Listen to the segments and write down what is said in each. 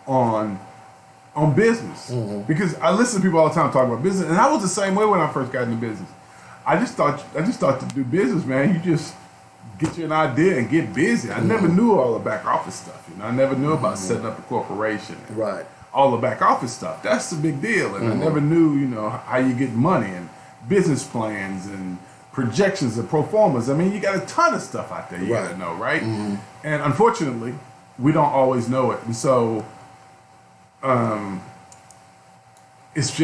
on business. Because I listen to people all the time talk about business, and I was the same way when I first got into business. I just thought to do business, man, you just get you an idea and get busy. I never knew all the back office stuff. I never knew about setting up a corporation. Right. All the back office stuff. That's the big deal. And I never knew, how you get money and business plans and projections and pro formas. I mean, you got a ton of stuff out there you got to know, right? And unfortunately, we don't always know it. And so it's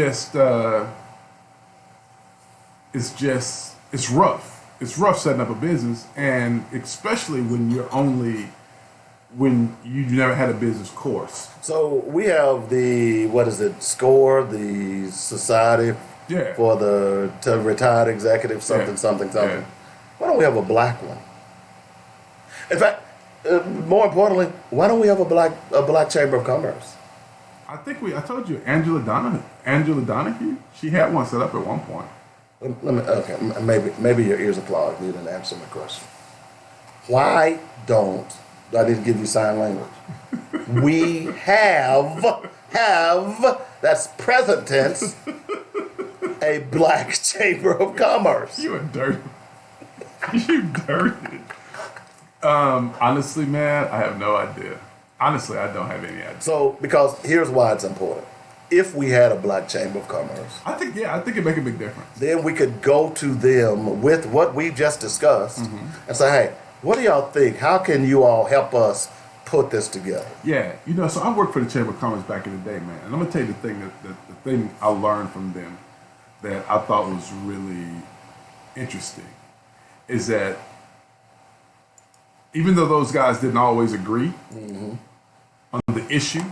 rough. It's rough setting up a business, and especially when you never had a business course. So we have the SCORE, the Society for the Retired Executive, something. Yeah. Why don't we have a black one? In fact, more importantly, why don't we have a black Chamber of Commerce? I told you, Angela Donahue, she had one set up at one point. Maybe your ears are clogged. You didn't answer my question. Why don't I need to give you sign language? We have that's present tense a black Chamber of Commerce. You are dirty. You dirty. Honestly, man, I have no idea. Honestly, I don't have any idea. So, because here's why it's important. If we had a black Chamber of Commerce, I think it'd make a big difference. Then we could go to them with what we've just discussed and say, hey, what do y'all think? How can you all help us put this together? Yeah, so I worked for the Chamber of Commerce back in the day, man. And I'm gonna tell you the thing I learned from them that I thought was really interesting is that even though those guys didn't always agree on the issue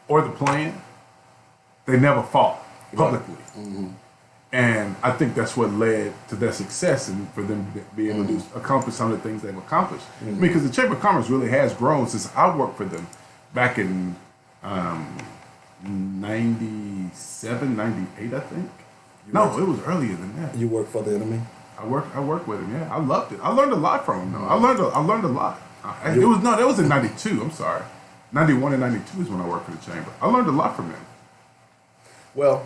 or the plan, they never fought publicly. And I think that's what led to their success and for them to be able to accomplish some of the things they've accomplished. I mean, because the Chamber of Commerce really has grown since I worked for them back in 97, 98, I think. It was earlier than that. You worked for the enemy? I worked with him, yeah. I loved it. I learned a lot from him, though. I learned a lot. That was in 92, I'm sorry. 91 and 92 is when I worked for the Chamber. I learned a lot from him. Well,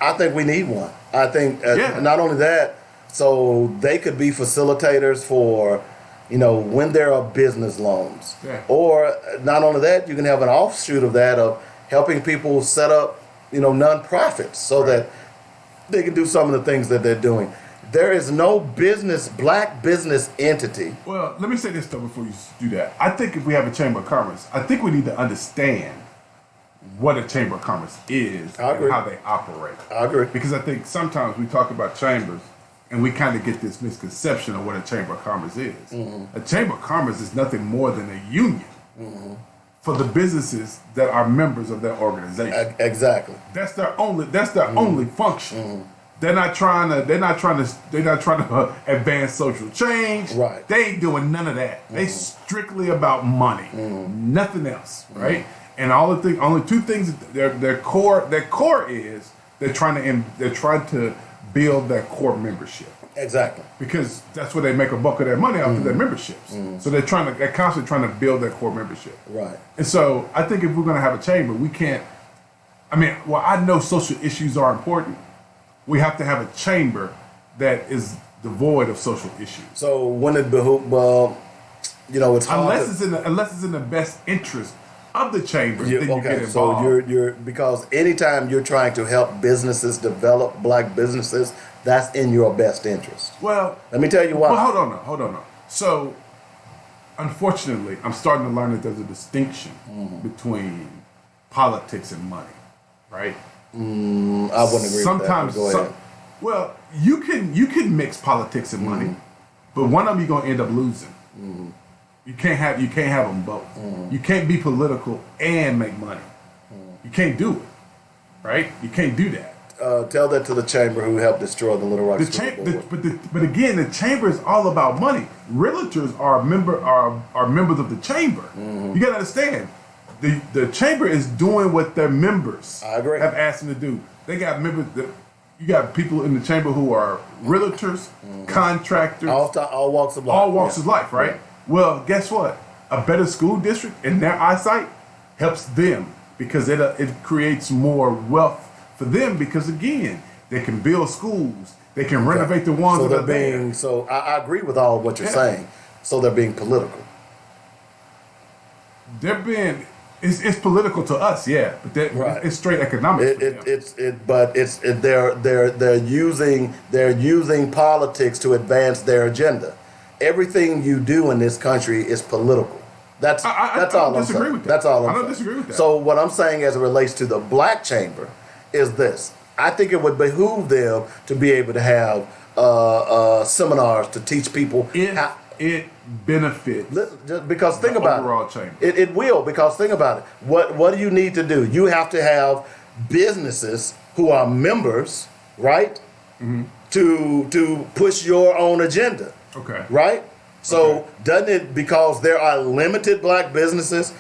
I think we need one. I think not only that, so they could be facilitators for, when there are business loans. Yeah. Or not only that, you can have an offshoot of that of helping people set up, nonprofits so that they can do some of the things that they're doing. There is no black business entity. Well, let me say this though before you do that. I think if we have a Chamber of Commerce, I think we need to understand what a Chamber of Commerce is and how they operate. I agree. Because I think sometimes we talk about chambers and we kind of get this misconception of what a Chamber of Commerce is. A Chamber of Commerce is nothing more than a union for the businesses that are members of that organization. Exactly. That's their only function. They're not trying to advance social change. Right. They ain't doing none of that. They strictly about money. Nothing else, right? And only two things their core is they're trying to build their core membership. Exactly. Because that's where they make a buck of their money off of their memberships. So they're constantly trying to build their core membership. Right. And so I think if we're gonna have a chamber, we can't I know social issues are important. We have to have a chamber that is devoid of social issues. So when it behoove, it's hard unless it's in the best interest of the chamber, then you get involved. So you're because anytime you're trying to help businesses develop black businesses, that's in your best interest. Well, let me tell you why. Well, hold on. So, unfortunately, I'm starting to learn that there's a distinction between politics and money, right? I wouldn't agree with that. Go ahead. Well, you can mix politics and money, but one of them you're gonna end up losing. You can't have them both. You can't be political and make money. You can't do it, right? You can't do that. Tell that to the chamber who helped destroy the Little Rock School Board. But again, the chamber is all about money. Realtors are members of the chamber. You got to understand. The chamber is doing what their members have asked them to do. They got members. You got people in the chamber who are realtors, contractors, all walks of life. All walks of life, right? Yeah. Well, guess what? A better school district in their eyesight helps them because it creates more wealth for them because, again, they can build schools. They can renovate the ones that are there. So I agree with all of what you're saying. So they're being political. They're being... It's political to us, yeah, but it's straight economics. They're using politics to advance their agenda. Everything you do in this country is political. That's all I'm saying. That's all I'm saying. I don't disagree with that. So what I'm saying as it relates to the black chamber is this: I think it would behoove them to be able to have seminars to teach people how. It benefits because think about overall chamber. It will, because think about it. What do you need to do? You have to have businesses who are members, right? Mm-hmm. To push your own agenda. Okay. Right? So doesn't it, because there are limited black businesses,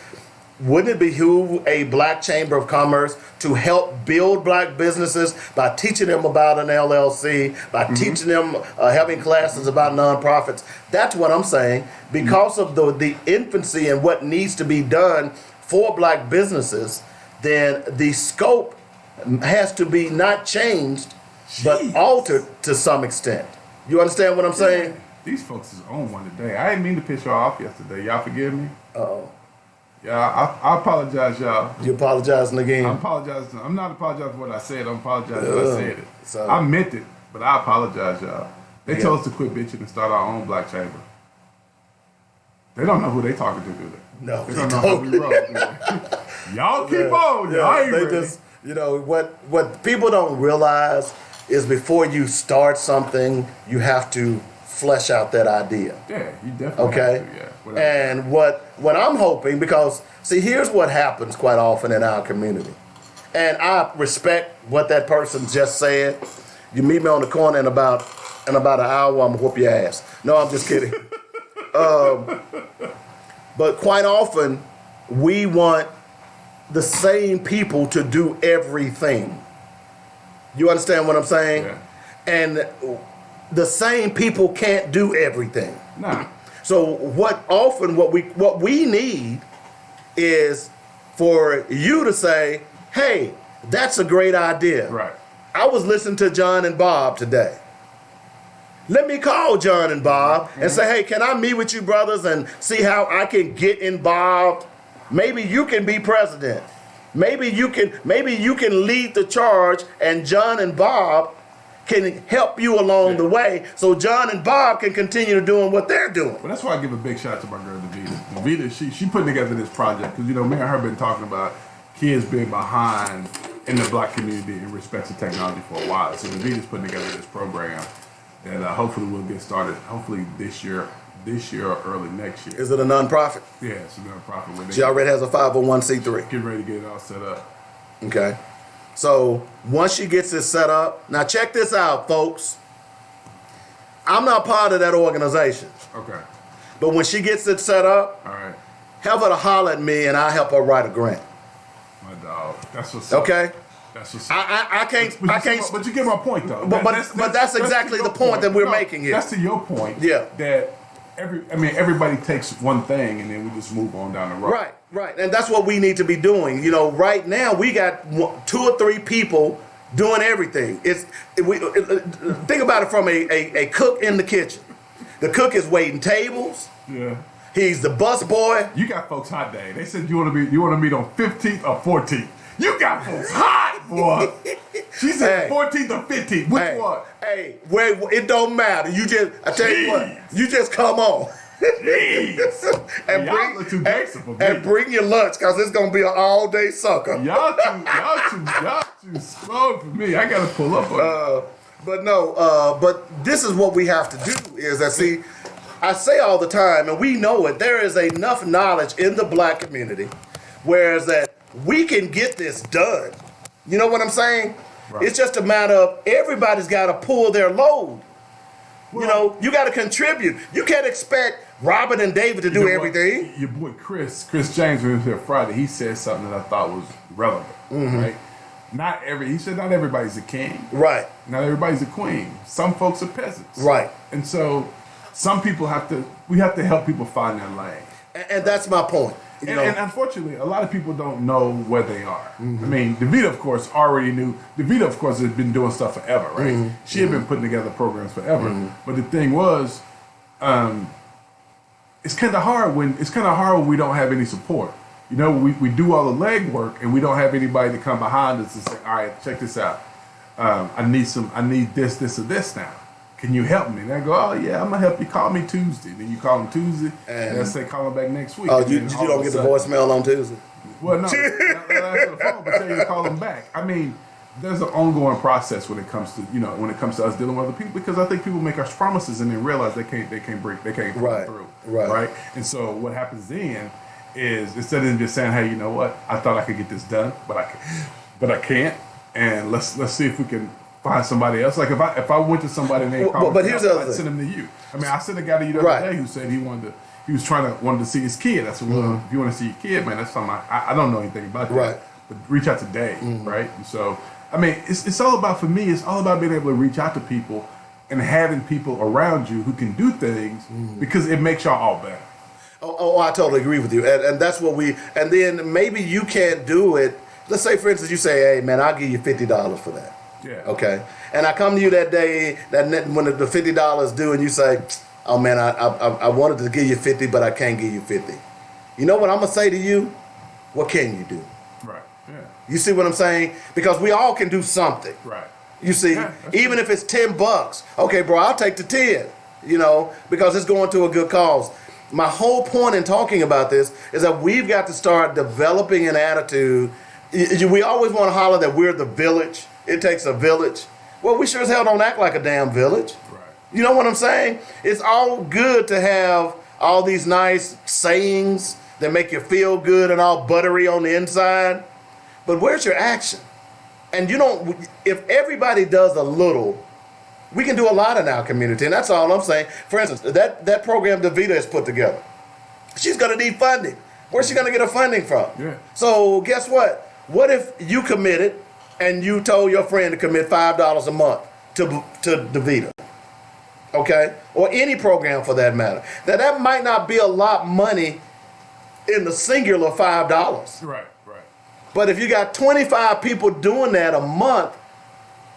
wouldn't it behoove a black chamber of commerce to help build black businesses by teaching them about an LLC, by teaching them, having classes about nonprofits? That's what I'm saying. Because of the infancy and what needs to be done for black businesses, then the scope has to be not changed, but altered to some extent. You understand what I'm saying? These folks is on one today. I didn't mean to piss y'all off yesterday. Y'all forgive me? Uh-oh. Yeah, I apologize, y'all. You apologizing again? I'm apologizing. I'm not apologizing for what I said. I'm apologizing that I said it. So, I meant it, but I apologize, y'all. They told us to quit bitching and start our own black chamber. They don't know who they talking to, do they? No, they don't know how we roll. Y'all keep on. Y'all ain't they ready. just, what people don't realize is before you start something, you have to flesh out that idea. Yeah, you definitely have to, And what I'm hoping, because see, here's what happens quite often in our community, and I respect what that person just said. You meet me on the corner in about an hour, I'm gonna whoop your ass. No, I'm just kidding. But quite often, we want the same people to do everything. You understand what I'm saying? Yeah. And the same people can't do everything. No. So what we need is for you to say, hey, that's a great idea. Right. I was listening to John and Bob today. Let me call John and Bob and say, hey, can I meet with you brothers and see how I can get involved? Maybe you can be president. Maybe you can lead the charge, and John and Bob can help you along the way, so John and Bob can continue doing what they're doing. Well, that's why I give a big shout out to my girl, Davita. Davita, she putting together this project because, me and her been talking about kids being behind in the black community in respect to technology for a while. So Davita's putting together this program that hopefully will get started, hopefully this year or early next year. Is it a nonprofit? Yeah, it's a nonprofit. She already has a 501c3. Getting ready to get it all set up. Okay. So once she gets it set up, now check this out, folks. I'm not part of that organization. Okay. But when she gets it set up, all right, have her to holler at me and I'll help her write a grant. My dog. That's what's up. Okay. That's what's up. I can't. But you get my point, though. But that's exactly the point that we're making here. That's to your point. Yeah. That everybody takes one thing and then we just move on down the road. Right. And that's what we need to be doing. Right now we got 2 or 3 people doing everything. Think about it from a cook in the kitchen. The cook is waiting tables. Yeah. He's the bus boy. You got folks hot day. They said you want to meet on 15th or 14th. You got folks hot, boy. She said 14th or 15th. Which one? Hey, it don't matter. I tell you what, you just come on. and bring your lunch, because it's gonna be an all-day sucker. Y'all too slow for me. I gotta pull up on but this is what we have to do is that, see, I say all the time, and we know it, there is enough knowledge in the black community, whereas that we can get this done. You know what I'm saying? Right. It's just a matter of everybody's got to pull their load. Well, you got to contribute. You can't expect Robert and David to do everything. Your boy Chris James, who was here Friday, he said something that I thought was relevant, right? He said not everybody's a king. Right. Not everybody's a queen. Some folks are peasants. Right. And so some people we have to help people find their lane. And that's my point. You know? And unfortunately, a lot of people don't know where they are. I mean, Davita, of course, already knew. Davita, of course, has been doing stuff forever, right? She had been putting together programs forever. But the thing was, it's kind of hard when we don't have any support. You know, we do all the legwork and we don't have anybody to come behind us and say, all right, check this out. I need this, or this now. Can you help me? And I go, oh yeah, I'm gonna help you. Call me Tuesday. Then you call them Tuesday, and they say call them back next week. Oh, you don't get the voicemail on Tuesday? Well, no, they'll answer the phone, but tell you to call them back. I mean, there's an ongoing process when it comes to us dealing with other people, because I think people make us promises and then realize they can't follow through, right? And so what happens then is, instead of just saying, hey, you know what, I thought I could get this done, but I can't, and let's see if we can find somebody else. Like if I went to somebody and they called me, I'd send them to you. I mean, I sent a guy to you the other day who said he wanted to see his kid. I said, well, if you want to see your kid, man, that's something I don't know anything about that. But reach out to Dave, right? And so, I mean, it's all about, for me, it's all about being able to reach out to people and having people around you who can do things, because it makes y'all all better. Oh, I totally agree with you. And that's what and then maybe you can't do it. Let's say, for instance, you say, hey, man, I'll give you $50 for that. Yeah. Okay. And I come to you that day, when the $50 due, and you say, oh man, I wanted to give you 50, but I can't give you 50. You know what I'm gonna say to you? What can you do? Right. Yeah. You see what I'm saying? Because we all can do something. Right. You see, even if it's $10, okay, bro, I'll take the 10. You know, because it's going to a good cause. My whole point in talking about this is that we've got to start developing an attitude. We always want to holler that we're the village. It takes a village. Well, we sure as hell don't act like a damn village. Right. You know what I'm saying? It's all good to have all these nice sayings that make you feel good and all buttery on the inside. But where's your action? And if everybody does a little, we can do a lot in our community. And that's all I'm saying. For instance, that program Davita has put together, she's going to need funding. Where's she going to get her funding from? Yeah. So guess what? What if you committed and you told your friend to commit $5 a month to Davita, okay? Or any program for that matter. Now, that might not be a lot of money in the singular $5. Right. But if you got 25 people doing that a month,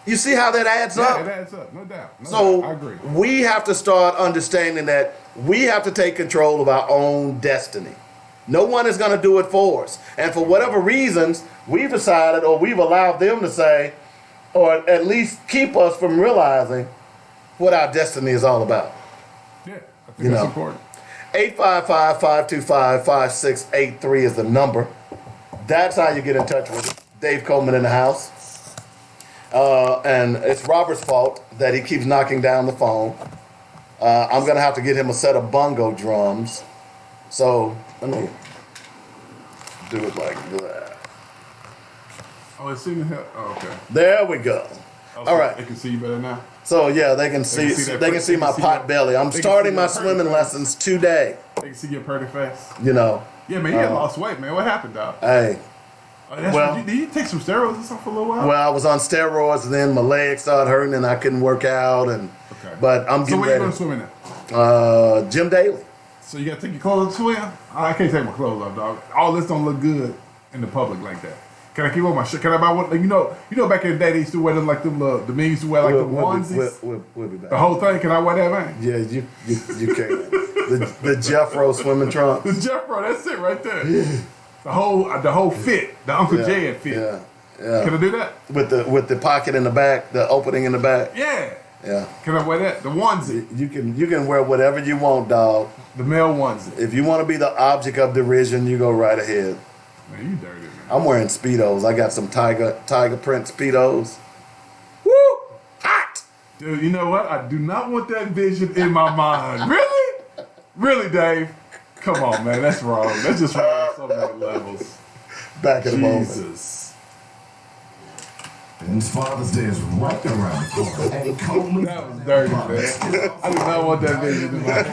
you see how that adds up? Yeah, it adds up, no doubt. I agree. We have to start understanding that we have to take control of our own destiny. No one is going to do it for us. And for whatever reasons, we've decided, or we've allowed them to say, or at least keep us from realizing what our destiny is all about. Yeah, I think that's important. 855-525-5683 is the number. That's how you get in touch with Dave Coleman in the house. And it's Robert's fault that he keeps knocking down the phone. I'm going to have to get him a set of bongo drums. So let me do it like that. Oh, it's in here. Oh, okay. There we go. Oh, all right. They can see you better now. So yeah, they can see my pot belly. I'm starting my swimming lessons today. They can see your pretty face. You know. Yeah, man, you had lost weight, man. What happened, dog? Hey. Did you take some steroids or something for a little while? Well, I was on steroids, and then my legs started hurting, and I couldn't work out. But I'm getting ready. So where you going swimming at? Gym daily. So you got to take your clothes to swim? I can't take my clothes off, dog. All this don't look good in the public like that. Can I keep on my shirt? Can I buy one? Like, you know, back in the day they used to wear them like them. The men used to wear like the onesies. We'll be back. The whole thing. Can I wear that, man? Yeah, you can. the Jeffro swimming trunks. The Jeffro, that's it right there. The whole fit, the Uncle Jed fit. Yeah. Can I do that? With the pocket in the back, the opening in the back. Yeah. Yeah. Can I wear that? The onesie. You can wear whatever you want, dog. The male onesie. If you want to be the object of derision, you go right ahead. Man, you dirty, man. I'm wearing Speedos. I got some tiger print Speedos. Woo! Hot! Dude, you know what? I do not want that vision in my mind. Really? Really, Dave? Come on, man. That's wrong. That's just wrong on so many levels. Back in the moment. Jesus. And Father's Day is right around the corner. And Coleman, that was dirty, man. I do not want that vision in my mind.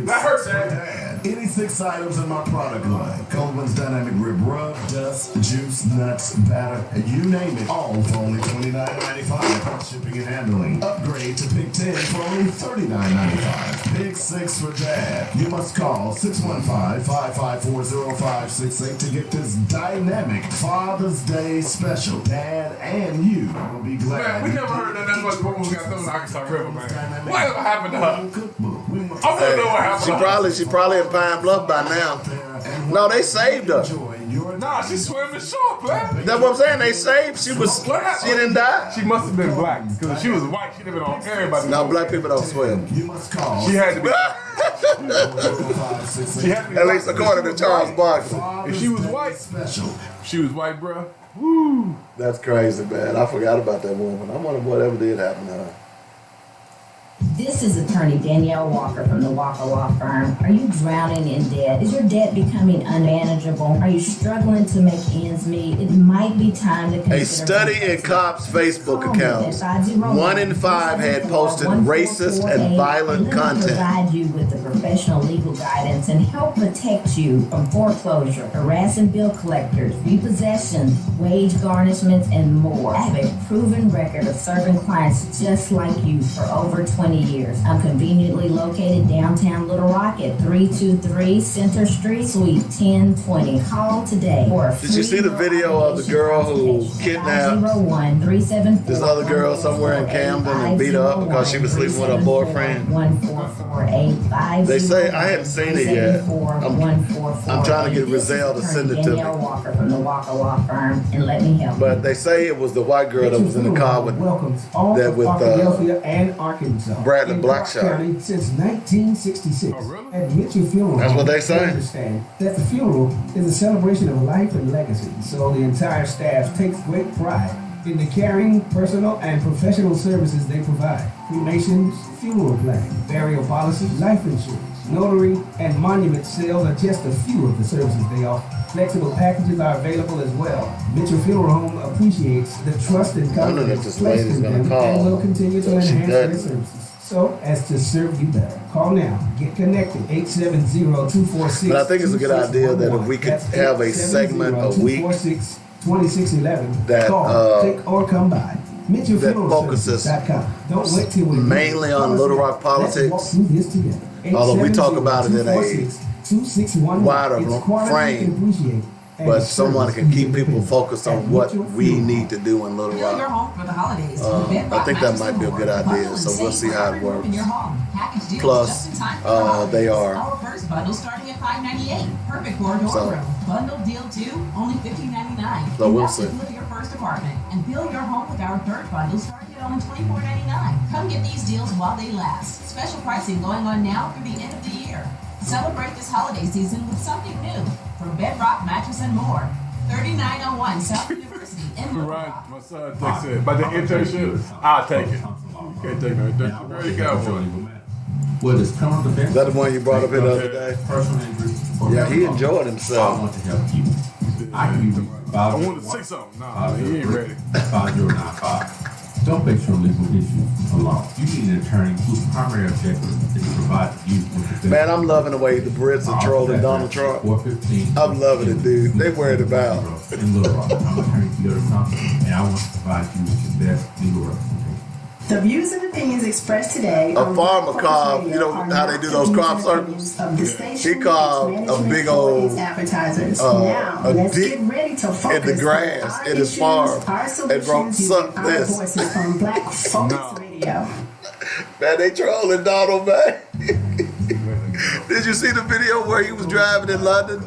That hurts, man. any 6 items in my product line. Coleman's Dynamic Rib Rub, Dust, Juice, Nuts, Batter, and you name it, all for only $29.95. Shipping and handling. Upgrade to Pick 10 for only $39.95. Pick 6 for Dad. You must call 615-554-0568 to get this dynamic Father's Day special. Dad and you will be glad. Man, we never heard that much woman got thrown in Arkansas River, man. Whatever happened to her? I want to know what happened to her. She probably in Pine Bluff by now. No, they saved her. Nah, she swam ashore, man. That's what I'm saying. They saved. She didn't die. She must have been black, because if she was white, she'd have been on everybody. No, black people don't swim. She had to be. At least according to Charles Barkley. If she was white, bro. Woo. That's crazy, man. I forgot about that woman. I wonder whatever did happen to her. This is attorney Danielle Walker from the Walker Law Firm. Are you drowning in debt? Is your debt becoming unmanageable? Are you struggling to make ends meet? It might be time to consider... A study in cops' Facebook accounts, 1 in 5 had posted racist and violent content. Provide you with the professional legal guidance and help protect you from foreclosure, harassing bill collectors, repossession, wage garnishments, and more. I have a proven record of serving clients just like you for over 20 years. I'm conveniently located downtown Little Rock at 323 Center Street, Suite 1020. Call today for a free... Did you see the video of the girl who kidnapped this other girl somewhere in Camden and beat her up because she was sleeping with her boyfriend? They say, I hadn't seen it yet. I'm trying to get Rizelle to send it to me. Walker from the Walker Law Firm, and let me help. But they say it was the white girl that was in the car with Philadelphia and Arkansas. Bradley Blackshot. Since 1966. Oh, really? At Mitchell Funeral. That's what they say. Understand that the funeral is a celebration of life and legacy, so the entire staff takes great pride in the caring, personal, and professional services they provide. Cremations, funeral planning, burial policy, life insurance, notary, and monument sales are just a few of the services they offer. Flexible packages are available as well. Mitchell Funeral Home appreciates the trust and confidence placed in them and will continue to enhance their services so as to serve you better. Call now. Get connected. 870-246. But I think it's a good idea that if we could have a segment a week 2611 that call, click, or come by. that focuses Don't wait till we mainly on Little Rock politics. Let's walk through this together. Although we talk about it in a 2611. wider frame, but someone can keep people focused on what we need to do in Little Fill your Rock. home for the holidays. I think that might be a good idea, so we'll see how it works. Plus, they are. Our first bundle starting at $5.98. Perfect for a dorm room. Bundle deal 2, only $15.99. So we'll see. With your first apartment and fill your home with our third bundle starting at only $24.99. Come get these deals while they last. Special pricing going on now through the end of the year. Celebrate this holiday season with something new from Bedrock Mattress and more. 3901 South University in Little Right, Rock. my son texted it. But the internship, I'll take it. You can't take no internship. There you go. Whether it's criminal defense, Is that the one you brought up here the other day? personal injury, or Yeah, he mental enjoyed health, himself. I want to help you. I can be reached I wanted to say something. Nah, he ain't ready. 5095. Don't face your legal issues alone. You need an attorney whose primary objective is to provide you with the Man, I'm loving the way the Brits are trolling Donald Trump. 415. I'm loving it, dude. They worried about. In Little Rock. I'm attorney Theodore Thompson, and I want to provide you with the best legal representation. The views and opinions expressed today A farmer carved, you know how they do those crop circles? He carved a big old advertisers. a Now, let's dip get ready to focus in the grass on our in his issues, farm our and solutions, wrote using "Suck our this." voices from Black Focus Radio. Man, they trolling Donald, man. Did you see the video where he was driving in London?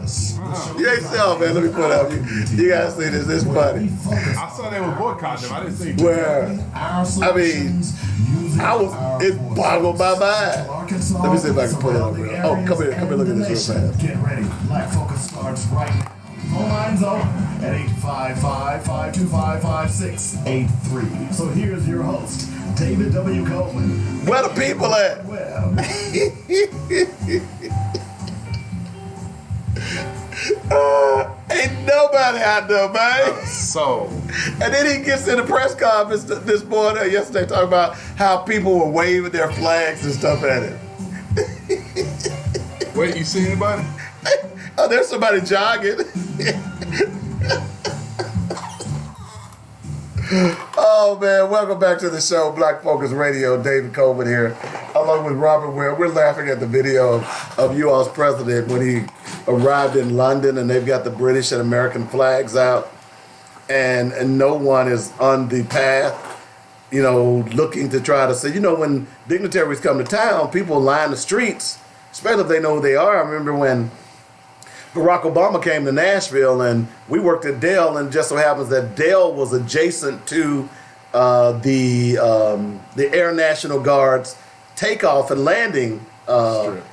You ain't saw, man. Let me put it up. You gotta see this. It's funny. I saw they were boycotting them. I didn't see Where, I mean, it boggled my mind. Let me see if I can pull it up real. Oh, come here, look at this real fast. Get ready. Black Focus starts right now. Phone lines open at 855-525-5683. So here's your host, David W. Coleman. Where the people at? Well, Ain't nobody out there, man. So, And then he gets in the press conference this morning, yesterday, talking about how people were waving their flags and stuff at him. Wait, you see anybody? Oh, there's somebody jogging. Oh man, welcome back to the show, Black Focus Radio. David Coleman here, along with Robert Ware. We're laughing at the video of you all's president when he arrived in London and they've got the British and American flags out, and no one is on the path, you know, looking to try to say, you know, when dignitaries come to town, people line the streets, especially if they know who they are. I remember when Barack Obama came to Nashville, and we worked at Dell, and just so happens that Dell was adjacent to the Air National Guard's takeoff and landing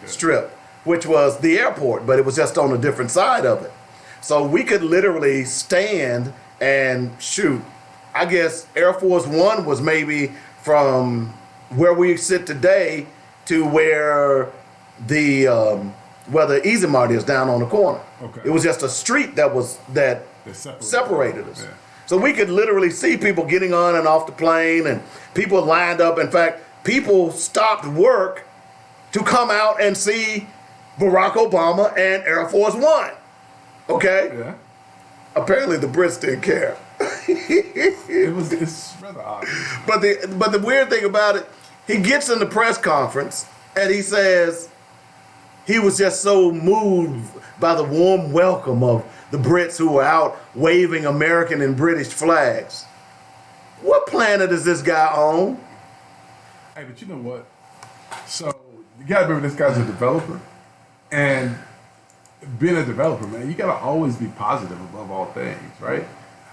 strip, which was the airport, but it was just on a different side of it. So we could literally stand and shoot. I guess Air Force One was maybe from where we sit today to where the Easy Mart is down on the corner. Okay. It was just a street that separated us. Yeah. So we could literally see people getting on and off the plane, and people lined up. In fact, people stopped work to come out and see Barack Obama and Air Force One. Okay? Yeah. Apparently the Brits didn't care. It's rather odd. But the weird thing about it, he gets in the press conference and he says he was just so moved by the warm welcome of the Brits who were out waving American and British flags. What planet is this guy on? Hey, but you know what? So you gotta remember this guy's a developer, and being a developer, man, you gotta always be positive above all things, right?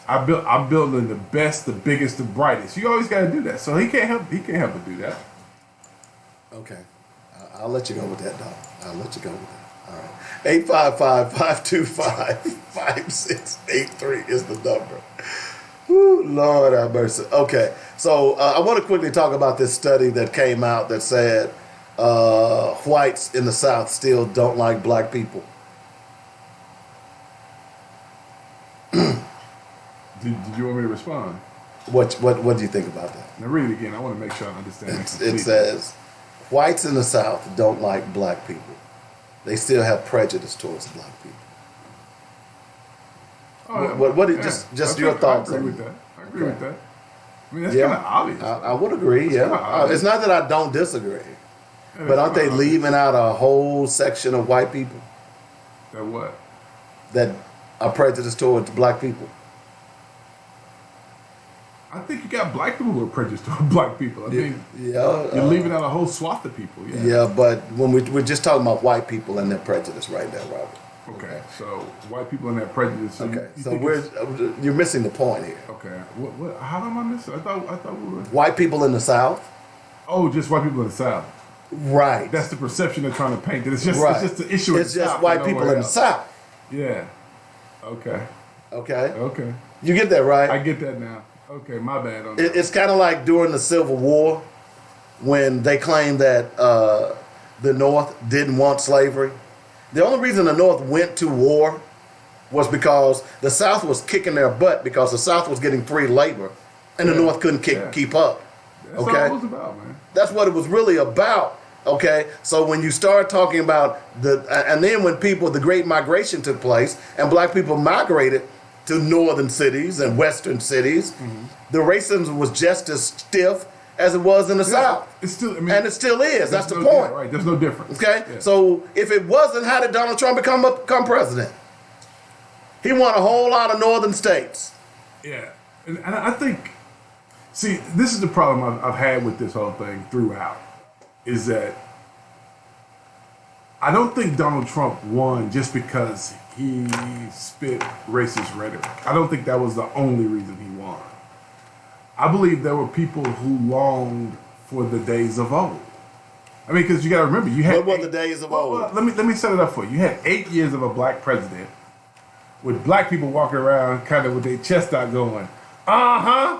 I'm building the best, the biggest, the brightest. You always gotta do that. So he can't help but do that. Okay. I'll let you go with that, dog. I'll let you go with that. All right. 855-525-5683 is the number. Woo, Lord have mercy. Okay. So I want to quickly talk about this study that came out that said whites in the South still don't like black people. Did you want me to respond? What do you think about that? Now read it again. I want to make sure I understand. It says whites in the South don't like black people. They still have prejudice towards black people. Just your thoughts? I agree with that. I agree with that. I mean, that's Yeah, kind of obvious. I would agree. Yeah, it's not that I don't disagree, Yeah, but aren't they kinda obvious. leaving out a whole section of white people That what? that are prejudiced towards black people? I think you got black people who are prejudiced toward black people. I mean, Yeah, you're leaving out a whole swath of people. Yeah. yeah, but when we're just talking about white people and their prejudice right now, Robert. Okay. So white people and that prejudice. So Okay, you so think you're missing the point here. okay. What? How am I missing? I thought we were. White people in the South, Oh, just white people in the South. right? That's the perception they're trying to paint. That it's just right. it's just the issue. It's in the just South white and people nowhere in the else. South. Yeah. Okay. Okay, Okay. you get that right. I get that now. Okay, my bad on that. It's kind of like during the Civil War when they claimed that the North didn't want slavery. The only reason the North went to war was because the South was kicking their butt because the South was getting free labor and the Yeah. North couldn't keep up. That's Okay? all it was about, man. That's what it was really about. Okay, so when you start talking about and then when the Great Migration took place and black people migrated to northern cities and western cities, the racism was just as stiff as it was in the South. It's still. I mean, And it still is. That's the no- point. yeah, right. There's no difference. Okay? Yeah. So if it wasn't, how did Donald Trump become president? He won a whole lot of northern states. Yeah, and I think, see, this is the problem I've had with this whole thing throughout, is that I don't think Donald Trump won just because he spit racist rhetoric. I don't think that was the only reason he won. I believe there were people who longed for the days of old. I mean, because you got to remember, you had What were the days of old? Well, let me set it up for you. You had 8 years of a black president, with black people walking around kind of with their chest out going, I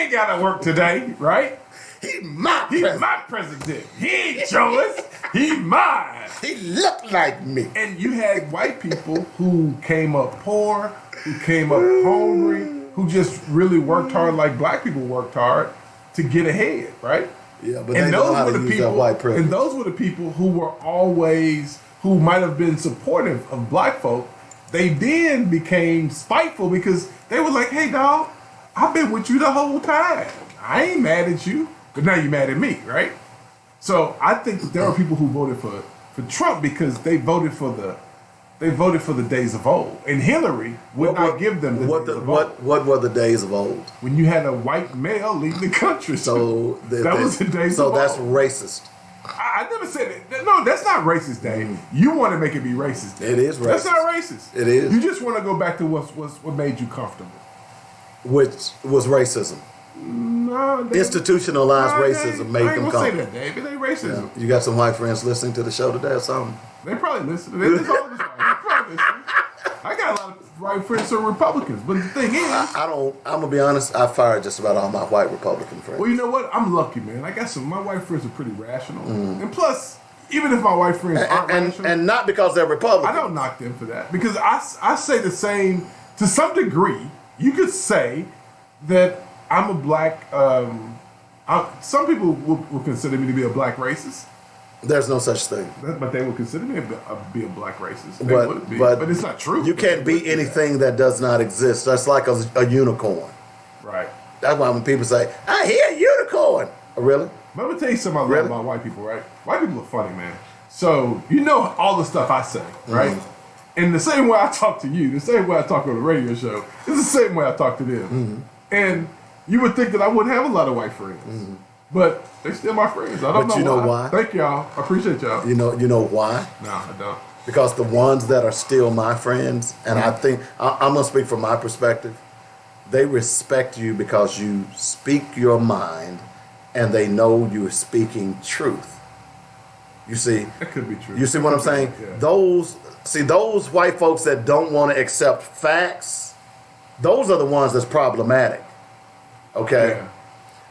ain't got to work today, right? He's my He's president. my president. He ain't yours. He mine. He looked like me. And you had white people who came up poor, who came up hungry, who just really worked hard like black people worked hard to get ahead, right? Yeah, but they know how to use that white privilege. And those were the people who who might have been supportive of black folk, they then became spiteful because they were like, hey, dog, I've been with you the whole time. I ain't mad at you, but now you're mad at me, right? So I think that there are people who voted for Trump because they voted for the days of old, and Hillary would not give them the days of old. What were the days of old? When you had a white male leading the country. So that was the days of old. So that's racist. I never said it. No, that's not racist, Dave. You want to make it be racist, Dave. It is racist. That's not racist. It is. You just want to go back to what made you comfortable. Which was racism. No, Dave. Institutionalized racism made them I ain't gonna comfortable. say that, Dave. It ain't racism. Yeah. You got some white friends listening to the show today or something? They probably listen. They probably listen. I got a lot of white friends who are Republicans, but the thing is, I'm gonna be honest. I fired just about all my white Republican friends. well, you know what? I'm lucky, man. I got my white friends are pretty rational, and plus, even if my white friends aren't rational, and not because they're Republican. I don't knock them for that because I say the same to some degree. You could say that I'm a black. Some people will consider me to be a black racist. There's no such thing. But they would consider me to be a black racist. They would be, but it's not true. You can't be anything that does not exist. That's like a unicorn. Right. That's why when people say, I hear a unicorn. Oh, really? But I'm going to tell you something I love about white people, right? White people are funny, man. So, you know all the stuff I say, right? Mm-hmm. And the same way I talk to you, the same way I talk on the radio show, it's the same way I talk to them. Mm-hmm. And you would think that I wouldn't have a lot of white friends. Mm-hmm. But they're still my friends. I don't know why. But you know why? Thank y'all. I appreciate y'all. You know why? No, I don't. Because the ones that are still my friends, and I think, I'm going to speak from my perspective, they respect you because you speak your mind and they know you're speaking truth. You see? That could be true. You see what I'm saying? Yeah. Those white folks that don't want to accept facts, those are the ones that's problematic. Okay? Yeah.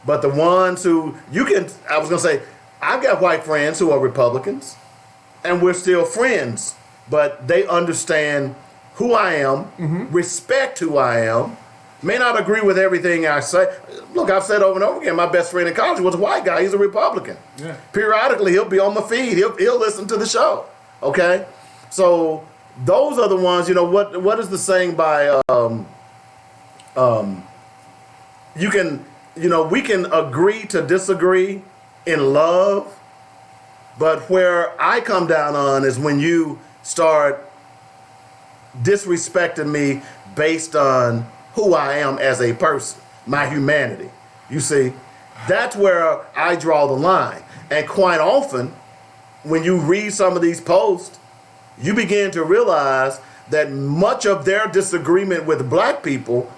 But the ones who, I was going to say, I've got white friends who are Republicans, and we're still friends, but they understand who I am, respect who I am, may not agree with everything I say. Look, I've said over and over again, my best friend in college was a white guy. He's a Republican. Yeah. Periodically, he'll be on my feed. He'll listen to the show. Okay? So those are the ones, what is the saying by, we can agree to disagree in love, but where I come down on is when you start disrespecting me based on who I am as a person, my humanity. You see, that's where I draw the line. And quite often, when you read some of these posts, you begin to realize that much of their disagreement with black people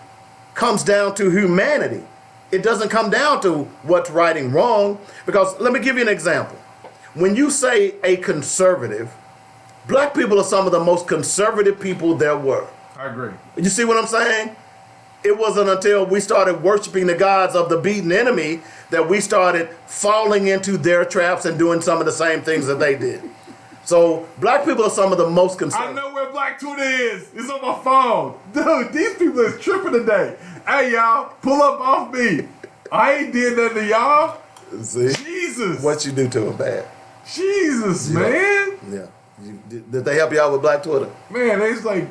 comes down to humanity. It doesn't come down to what's right and wrong. Because let me give you an example. When you say a conservative, black people are some of the most conservative people there were. I agree. You see what I'm saying? It wasn't until we started worshiping the gods of the beaten enemy that we started falling into their traps and doing some of the same things that they did. So black people are some of the most conservative. I know where Black Twitter is. It's on my phone. Dude, these people is tripping today. Hey, y'all, pull up off me. I ain't did nothing to y'all. See? Jesus. What you do to them bad. Jesus, man. Yeah. Did they help you out with Black Twitter? Man, they was like,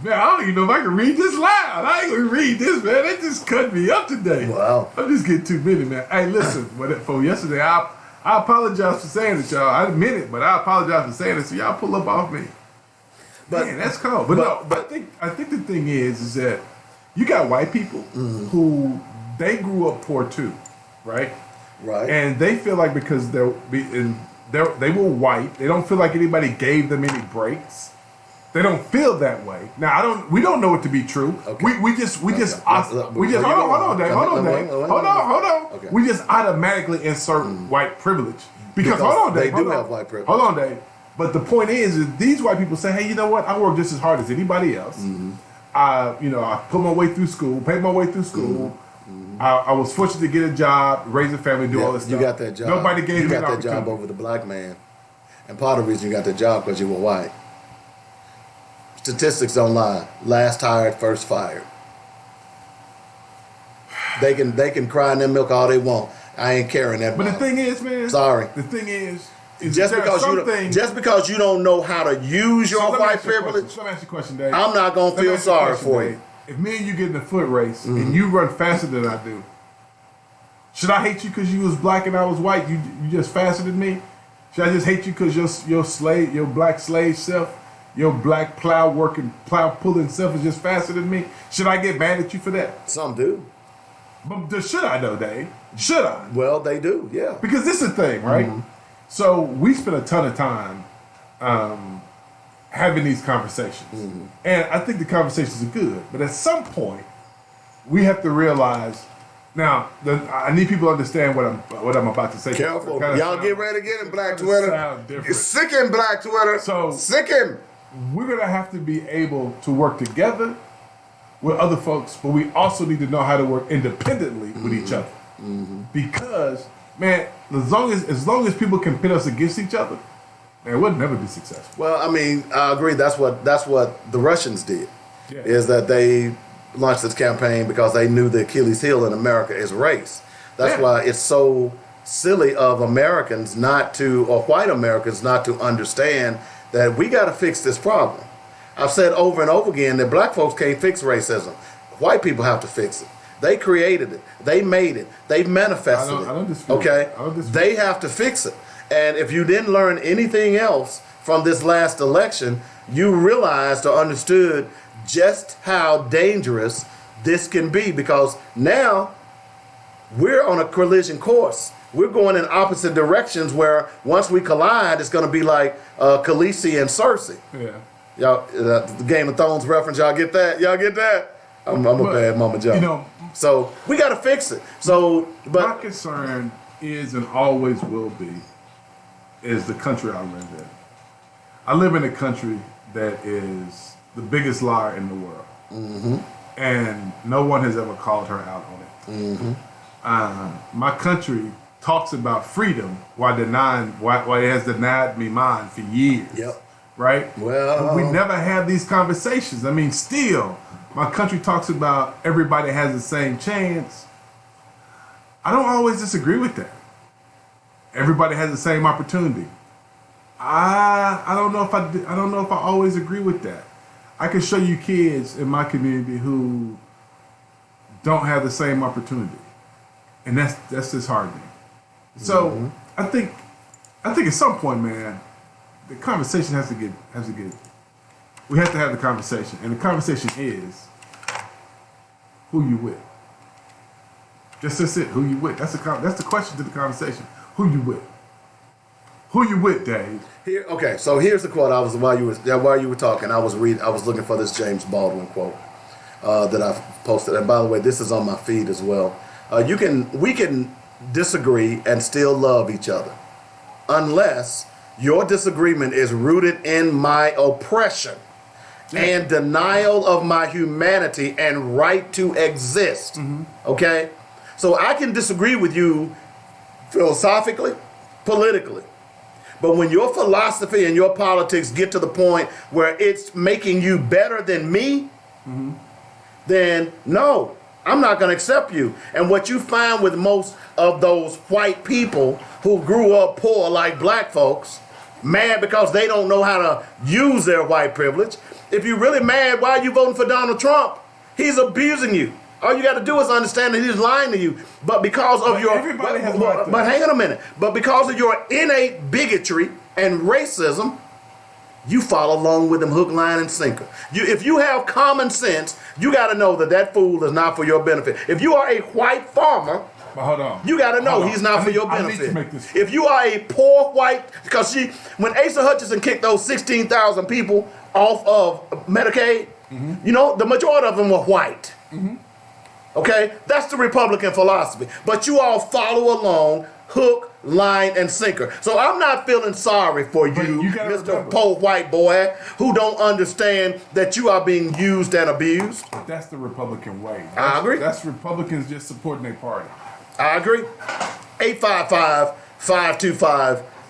man, I don't even know if I can read this loud. I ain't gonna read this, man. They just cut me up today. Wow. I'm just getting too many, man. Hey, listen, for yesterday, I apologize for saying it, y'all. I admit it, but I apologize for saying it, so y'all pull up off me. But man, that's cold. But I think the thing is that you got white people who they grew up poor too, right? Right. And they feel like because they were white, they don't feel like anybody gave them any breaks. They don't feel that way. Now we don't know it to be true. Okay. We just hold on. Okay. We just automatically insert white privilege because hold on, Dave. They do have white privilege. Hold on, Dave. But the point is these white people say, hey, you know what? I work just as hard as anybody else. Mm-hmm. I put my way through school, paid my way through school. Mm-hmm. I was fortunate to get a job, raise a family, do all this stuff. You got that job. Nobody gave me that opportunity. You got that job over the black man. And part of the reason you got that job because you were white. Statistics don't lie. Last hired, first fired. They can cry in their milk all they want. I ain't carrying that. But the thing is, man. Sorry. The thing is, is just there because something- just because you don't know how to use your So let me white ask you a privilege, question. Let me ask you a question, Dave. I'm not gonna Let me feel ask you a sorry question, for Dave. you. If me and you get in a foot race and you run faster than I do, should I hate you because you was black and I was white? You just faster than me? Should I just hate you because your black slave self, your black plow pulling self is just faster than me? Should I get mad at you for that? Some do. But should I though, Dave? Should I? Well, they do. Yeah. Because this is the thing, right? So we spend a ton of time having these conversations. And I think the conversations are good. But at some point, we have to realize, now, I need people to understand what I'm about to say. Careful. Kinda Y'all sound- get ready to get in Black kinda Twitter. sound different. Sick in Black Twitter. So- sick in. We're going to have to be able to work together with other folks, but we also need to know how to work independently with each other. Because, man, as long as people can pit us against each other, man, we'll never be successful. Well, I mean, I agree. That's what the Russians did. Yeah. Is that they launched this campaign because they knew the Achilles heel in America is race. That's Yeah. why it's so silly of Americans or white Americans not to understand that we got to fix this problem. I've said over and over again that black folks can't fix racism. White people have to fix it. They created it. They made it. They manifested I don't it. dispute Okay? that. I don't dispute They have to fix it. And if you didn't learn anything else from this last election, you realized or understood just how dangerous this can be, because now we're on a collision course. We're going in opposite directions where once we collide, it's going to be like Khaleesi and Cersei. Yeah. Y'all, the Game of Thrones reference, y'all get that? Y'all get that? I'm a bad Mama Joe. You know, so we got to fix it. So, my but concern is and always will be is the country I live in. I live in a country that is the biggest liar in the world. And no one has ever called her out on it. My country talks about freedom while it has denied me mine for years. Yep. Right? Well, but we never have these conversations. I mean, still, my country talks about everybody has the same chance. I don't always disagree with that. Everybody has the same opportunity. I don't know if I always agree with that. I can show you kids in my community who don't have the same opportunity, and that's disheartening. So I think at some point, man, the conversation has to get. We have to have the conversation, and the conversation is who you with. That's it. Who you with? That's the question to the conversation. Who you with? Who you with, Dave? Okay, so here's the quote. While you were talking, I was looking for this James Baldwin quote that I posted. And by the way, this is on my feed as well. We can disagree and still love each other, unless your disagreement is rooted in my oppression and denial of my humanity and right to exist. Okay, so I can disagree with you philosophically, politically. But when your philosophy and your politics get to the point where it's making you better than me, then no, I'm not going to accept you. And what you find with most of those white people who grew up poor like black folks, mad because they don't know how to use their white privilege. If you're really mad, why are you voting for Donald Trump? He's abusing you. All you got to do is understand that he's lying to you. But because of but hang on a minute. But because of your innate bigotry and racism, you follow along with them hook, line, and sinker. If you have common sense, you got to know that fool is not for your benefit. If you are a white farmer, but hold on. you got to know he's not for your benefit. I need to make this. If you are a poor white, because when Asa Hutchinson kicked those 16,000 people off of Medicaid, you know, the majority of them were white. Okay? That's the Republican philosophy. But you all follow along, hook, line, and sinker. So I'm not feeling sorry for you Mr. Poor white boy, who don't understand that you are being used and abused. That's the Republican way. I agree. That's Republicans just supporting their party. I agree.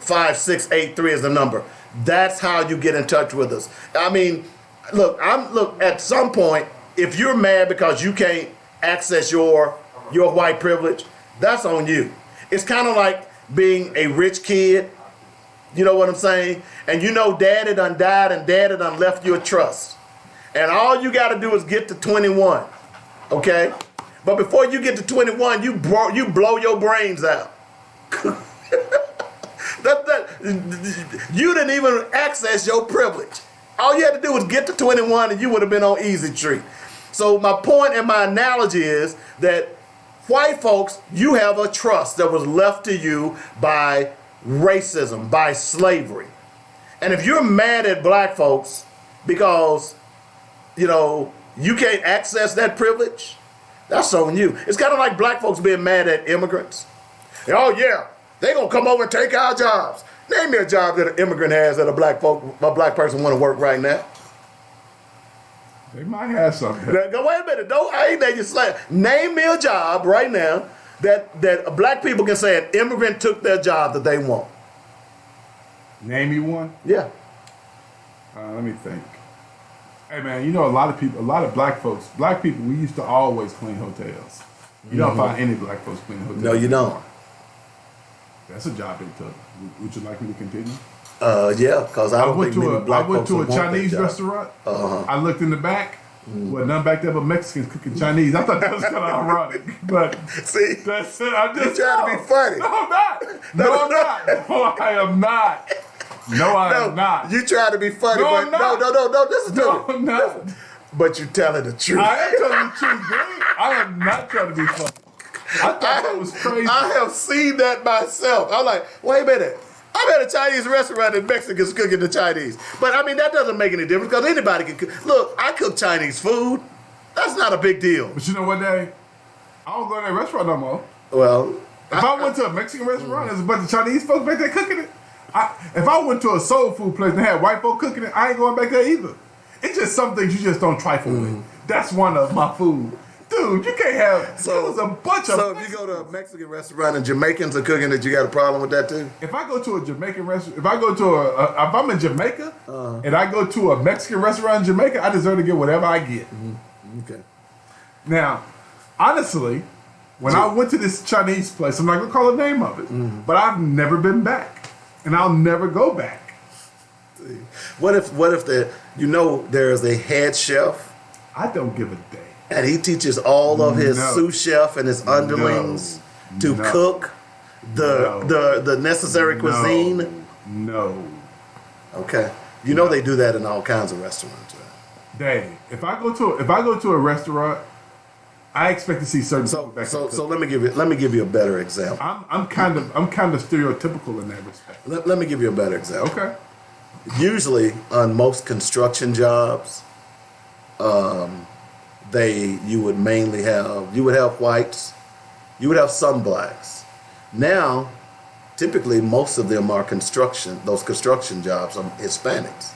855-525-5683 is the number. That's how you get in touch with us. I mean, look, at some point, if you're mad because you can't access your white privilege, that's on you. It's kind of like being a rich kid You know what I'm saying? And you know daddy done died and daddy done left you a trust. And all you got to do is get to 21, okay? But before you get to 21, you blow your brains out. You didn't even access your privilege. All you had to do was get to 21 and you would have been on easy street. So my point and my analogy is that white folks, you have a trust that was left to you by racism, by slavery. And if you're mad at black folks because, you can't access that privilege, that's on you. It's kind of like black folks being mad at immigrants. Oh yeah, they gonna come over and take our jobs. Name me a job that an immigrant has that a black person want to work right now. They might have something. Now, wait a minute, I ain't that you slang. Name me a job right now that black people can say an immigrant took their job that they want. Name me one. Yeah. Let me think. Hey man, a lot of black people, we used to always clean hotels. You don't find any black folks cleaning hotels. No, you don't. That's a job they took. Would you like me to continue? Yeah, because I went to a Chinese restaurant. I looked in the back. Well, none back there but Mexicans cooking Chinese. I thought that was kind of ironic. But see, that's it. I'm just trying to be funny. No, I'm not. No, I'm not. No, I am not. No, I am not. You try to be funny, no, but I'm not. No, listen to me. No, I'm not. But you're telling the truth. I am telling the truth, dude. I am not trying to be funny. I thought that was crazy. I have seen that myself. I'm like, wait a minute. I'm at a Chinese restaurant and Mexicans cooking the Chinese. But I mean, that doesn't make any difference because anybody can cook. Look, I cook Chinese food. That's not a big deal. But you know what, Dave? I don't go to that restaurant no more. Well, if I went to a Mexican restaurant, there's a bunch of Chinese folks back there cooking it. If I went to a soul food place and had white folk cooking it, I ain't going back there either. It's just some things you just don't trifle with. That's one of my food. Dude, you can't have. There was a bunch of. So if you go to a Mexican restaurant and Jamaicans are cooking it, you got a problem with that too? If I go to a Jamaican restaurant, if I'm in Jamaica and I go to a Mexican restaurant in Jamaica, I deserve to get whatever I get. Okay. Now, honestly, when I went to this Chinese place, I'm not gonna call the name of it, but I've never been back, and I'll never go back. What if there's a head chef? I don't give a damn. And he teaches all of his sous chef and his underlings to cook the necessary cuisine. No. Okay. You know they do that in all kinds of restaurants, right? Dave, if I go to a restaurant, I expect to see certain people back. So let me give you a better example. I'm kind of stereotypical in that respect. Let me give you a better example. Okay. Usually on most construction jobs, you would have whites, you would have some blacks. Now, typically most of them are those construction jobs are Hispanics.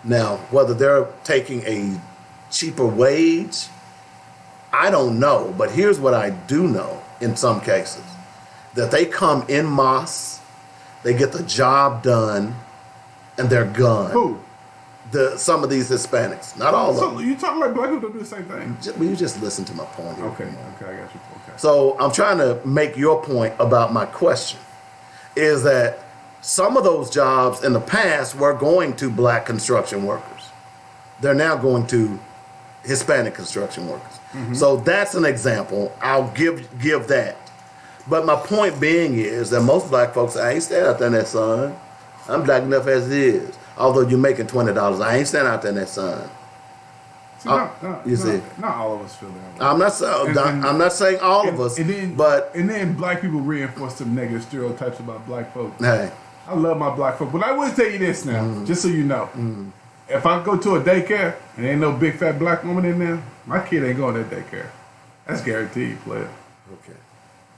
Now, whether they're taking a cheaper wage, I don't know, but here's what I do know in some cases, that they come en masse, they get the job done, and they're gone. Who? Some of these Hispanics, not all of them. So you talking like black people don't do the same thing? Will you just listen to my point here? Okay, I got you. Okay. So I'm trying to make your point about my question, is that some of those jobs in the past were going to black construction workers. They're now going to Hispanic construction workers. Mm-hmm. So that's an example. I'll give that. But my point being is that most black folks, I ain't standing out there in that sun. I'm black enough as it is. Although you're making $20, I ain't standing out there in that sun. Not all of us feel that way. I'm not saying all of us, but then black people reinforce some negative stereotypes about black folks. Hey, I love my black folk, but I will tell you this now, just so you know. If I go to a daycare and ain't no big fat black woman in there, my kid ain't going to that daycare. That's guaranteed, player. Okay.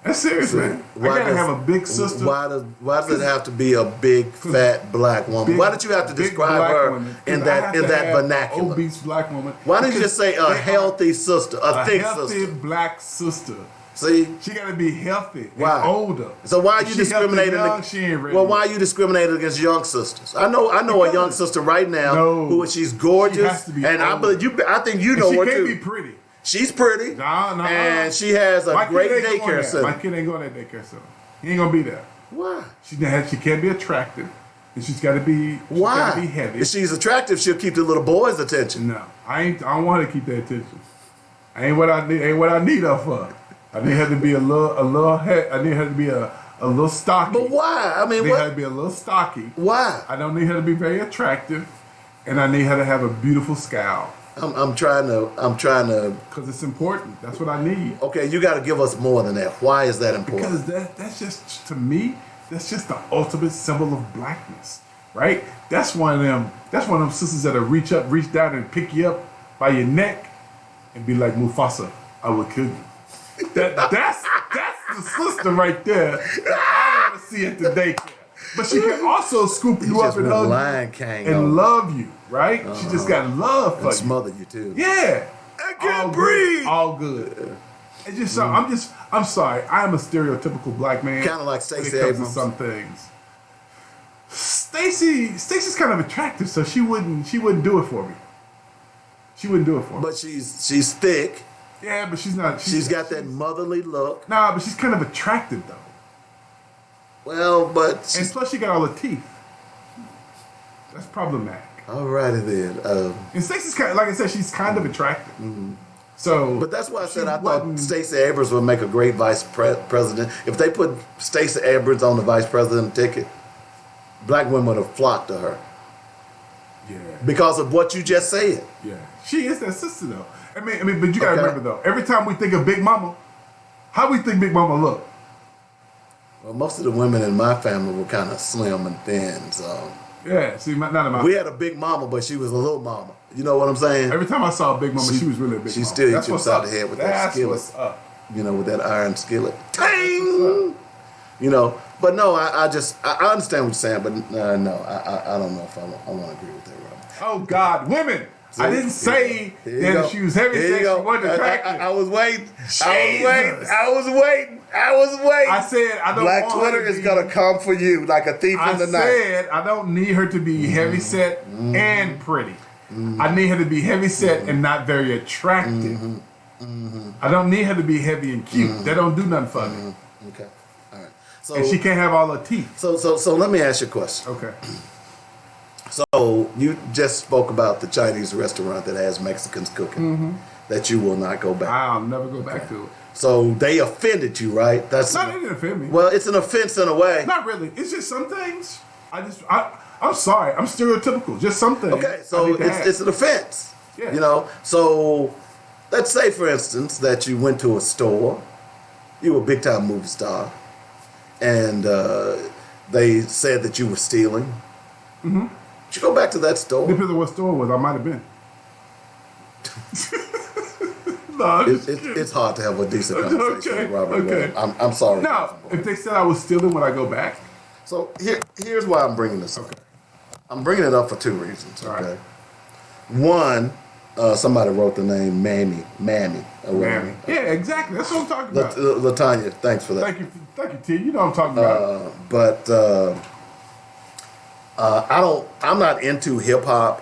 That's serious, man. I gotta have a big sister. Why does it have to be a big fat black woman? Why did you have to describe her in that vernacular? Obese black woman. Why didn't you just say a healthy sister, a thick healthy sister? black sister. See, she gotta be healthy. Why? And older. So why are you discriminating? Why are you discriminating against young sisters? I know a young sister right now who she's gorgeous, she has to be and older. I think you know her too. She can't be pretty. She's pretty, and she has a great daycare center. My kid ain't going to that daycare center. He ain't gonna be there. Why? She can't be attractive, and she's got to be. Why? Got to be heavy. If she's attractive, she'll keep the little boy's attention. No, I don't want her to keep that attention. Ain't what I need her for. I need her to be a little. I need her to be a little stocky. But why? I mean, I need what? her to be a little stocky. Why? I don't need her to be very attractive, and I need her to have a beautiful scowl. I'm trying to. Because it's important. That's what I need. Okay, you got to give us more than that. Why is that important? Because that's just, to me, that's just the ultimate symbol of blackness, right? That's one of them sisters that'll reach down and pick you up by your neck and be like, Mufasa, I will kill you. That's the sister right there that I want to see at the daycare. But she can also scoop you up and hug you and love you, right? She just got love for you. Smother you too. Yeah. I can't breathe. All good. It's just I'm sorry. I am a stereotypical black man. Kind of like Stacy Edwards. Edwards. Some things. Stacy's kind of attractive, so she wouldn't do it for me. She wouldn't do it for me. But she's thick. Yeah, but she's not. She's got that motherly look. Nah, but she's kind of attractive though. Well, but And plus she got all the teeth. That's problematic. Alrighty then. And Stacey's kind of, like I said, she's kind of attractive. So, But that's why I said I thought Stacey Edwards would make a great vice president. If they put Stacey Edwards on the vice president ticket, black women would have flocked to her. Yeah. Because of what you just said. Yeah. She is that sister though. I mean, but you gotta remember though, every time we think of Big Mama, how we think Big Mama look? Well, most of the women in my family were kind of slim and thin, so. Yeah, see, not in my. We had a big mama, but she was a little mama. You know what I'm saying? Every time I saw a Big Mama, she was really a big She mama. still hit That's you what's upside up. the head with that That's skillet. what's up. You know, with that iron skillet. Ting! You know, but no, I understand what you're saying, but no, I don't know if I want to agree with that, Robert. Oh God, women! I didn't say that she was heavy set. She wasn't attractive. I was waiting. Jesus. I was waiting. I said I don't Black want Twitter her to is be, gonna come for you like a thief in the night. I said I don't need her to be heavy set and pretty. I need her to be heavy set and not very attractive. I don't need her to be heavy and cute. That don't do nothing for me. Okay. All right. So And she can't have all her teeth. So let me ask you a question. Okay. So you just spoke about the Chinese restaurant that has Mexicans cooking that you will not go back. I'll never go back to it. So they offended you, right? That's No, they didn't offend me. well, it's an offense in a way. Not really. It's just some things. I'm sorry. I'm stereotypical. Just some things. Okay, I so need to have. it's an offense. Yeah. You know, so let's say, for instance, that you went to a store, you were a big time movie star, and they said that you were stealing. Did you go back to that store? Depends on what store it was. I might have been. No, I'm just kidding. It's hard to have a decent conversation Okay, with Robert. okay. I'm sorry. No, if they said I was stealing, would I go back? So here's why I'm bringing this up. Okay. I'm bringing it up for two reasons. All Okay. right. One, somebody wrote the name Mammy. Mammy. Yeah, exactly. That's what I'm talking about. Latanya, thanks for that. Thank you, T. You know what I'm talking about. But I'm not into hip hop,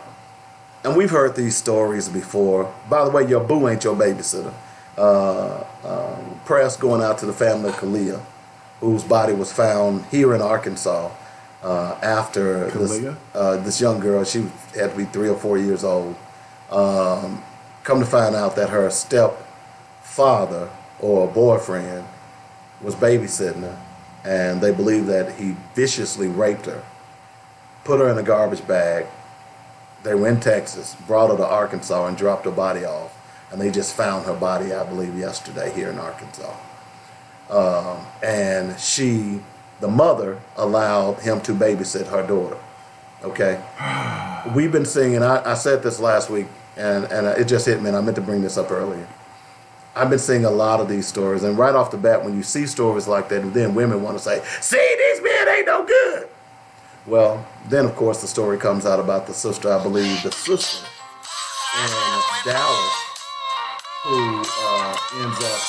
and we've heard these stories before. By the way, your boo ain't your babysitter. Press going out to the family of Kalia, whose body was found here in Arkansas after this young girl. She had to be 3 or 4 years old. Come to find out that her stepfather or boyfriend was babysitting her, and they believe that he viciously raped her, put her in a garbage bag. They were in Texas, brought her to Arkansas and dropped her body off, and they just found her body, I believe, yesterday here in Arkansas. And the mother allowed him to babysit her daughter. Okay? We've been seeing, I said this last week, and it just hit me, and I meant to bring this up earlier. I've been seeing a lot of these stories, and right off the bat, when you see stories like that, then women want to say, see, these men ain't no good. Well, then, of course, the story comes out about the sister, I believe, the sister in Dallas, who ends up,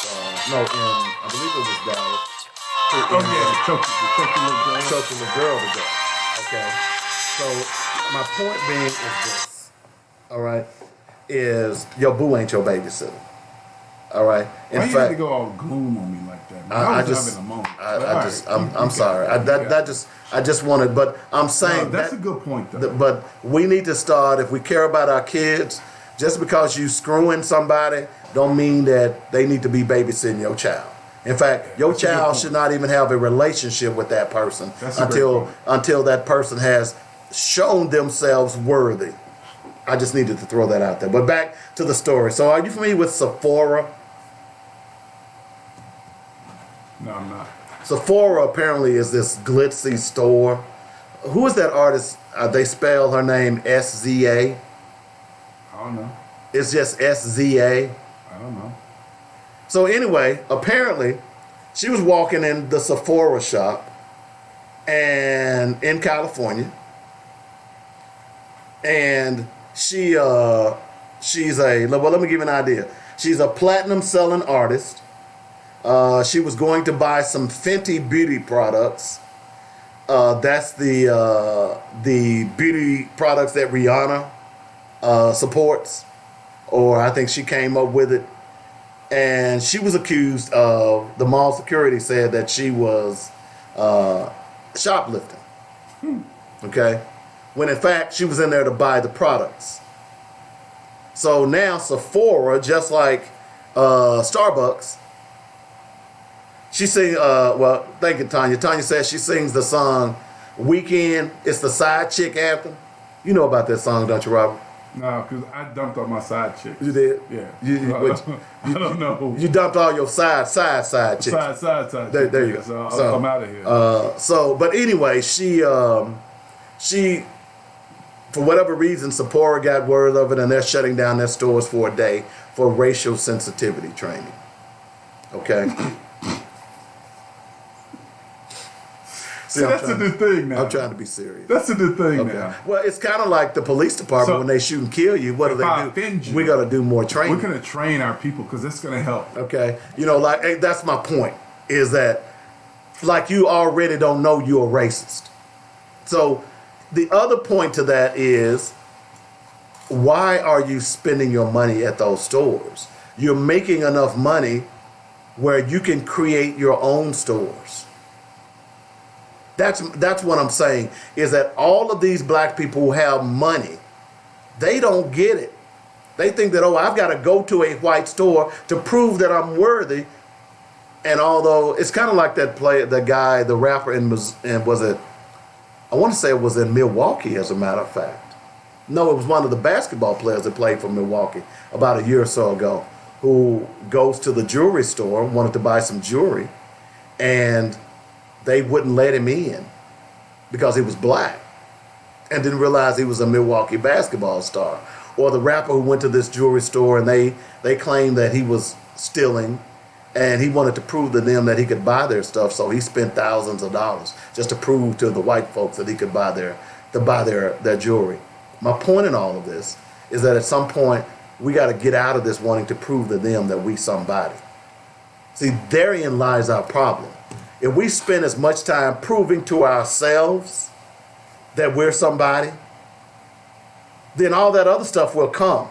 I believe it was Dallas, who ends up choking the girl to death. Okay? So, my point being is this, all right, is your boo ain't your babysitter. All right. In Why you had to fact, go all gloom on me like that? Man? I was just, having a moment. I'm sorry. I just wanted, but I'm saying that's a good point, though. But we need to start, if we care about our kids, just because you screwing somebody, don't mean that they need to be babysitting your child. In fact, your child should not even have a relationship with that person until that person has shown themselves worthy. I just needed to throw that out there. But back to the story. So are you familiar with Sephora? No, I'm not. Sephora apparently is this glitzy store. Who is that artist? They spell her name S-Z-A. I don't know. It's just S-Z-A. I don't know. So anyway, apparently, she was walking in the Sephora shop and in California, and she's a, well, let me give you an idea. She's a platinum selling artist. She was going to buy some Fenty beauty products. That's the beauty products that Rihanna supports, or I think she came up with it. And she was accused of, the mall security said that she was shoplifting. Okay? When in fact, she was in there to buy the products. So now Sephora, just like Starbucks, she sings, well, thank you, Tanya. Tanya says she sings the song Weekend. It's the side chick anthem. You know about that song, don't you, Robert? No, because I dumped all my side chicks. You did? Yeah. I don't know. You dumped all your side chicks. Side There you go. So I'm out of here. But anyway, she, for whatever reason, Sephora got word of it, and they're shutting down their stores for a day for racial sensitivity training. Okay? See, that's a new thing now. I'm trying to be serious. That's a new thing now. Well, it's kind of like the police department when they shoot and kill you. What do they do? We're going to do more training. We're going to train our people because it's going to help. Okay? You know, like, hey, that's my point, is that, like, you already don't know you're a racist. So the other point to that is, why are you spending your money at those stores? You're making enough money where you can create your own stores. That's what I'm saying, is that all of these black people who have money, they don't get it. They think that, oh, I've got to go to a white store to prove that I'm worthy. And although it's kind of like that guy, the rapper was it, I want to say it was in Milwaukee, as a matter of fact. No, it was one of the basketball players that played for Milwaukee about a year or so ago, who goes to the jewelry store, wanted to buy some jewelry, and they wouldn't let him in because he was black and didn't realize he was a Milwaukee basketball star. Or the rapper who went to this jewelry store and they claimed that he was stealing, and he wanted to prove to them that he could buy their stuff, so he spent thousands of dollars just to prove to the white folks that he could buy their jewelry. My point in all of this is that at some point we got to get out of this wanting to prove to them that we somebody. See, therein lies our problem. If we spend as much time proving to ourselves that we're somebody, then all that other stuff will come.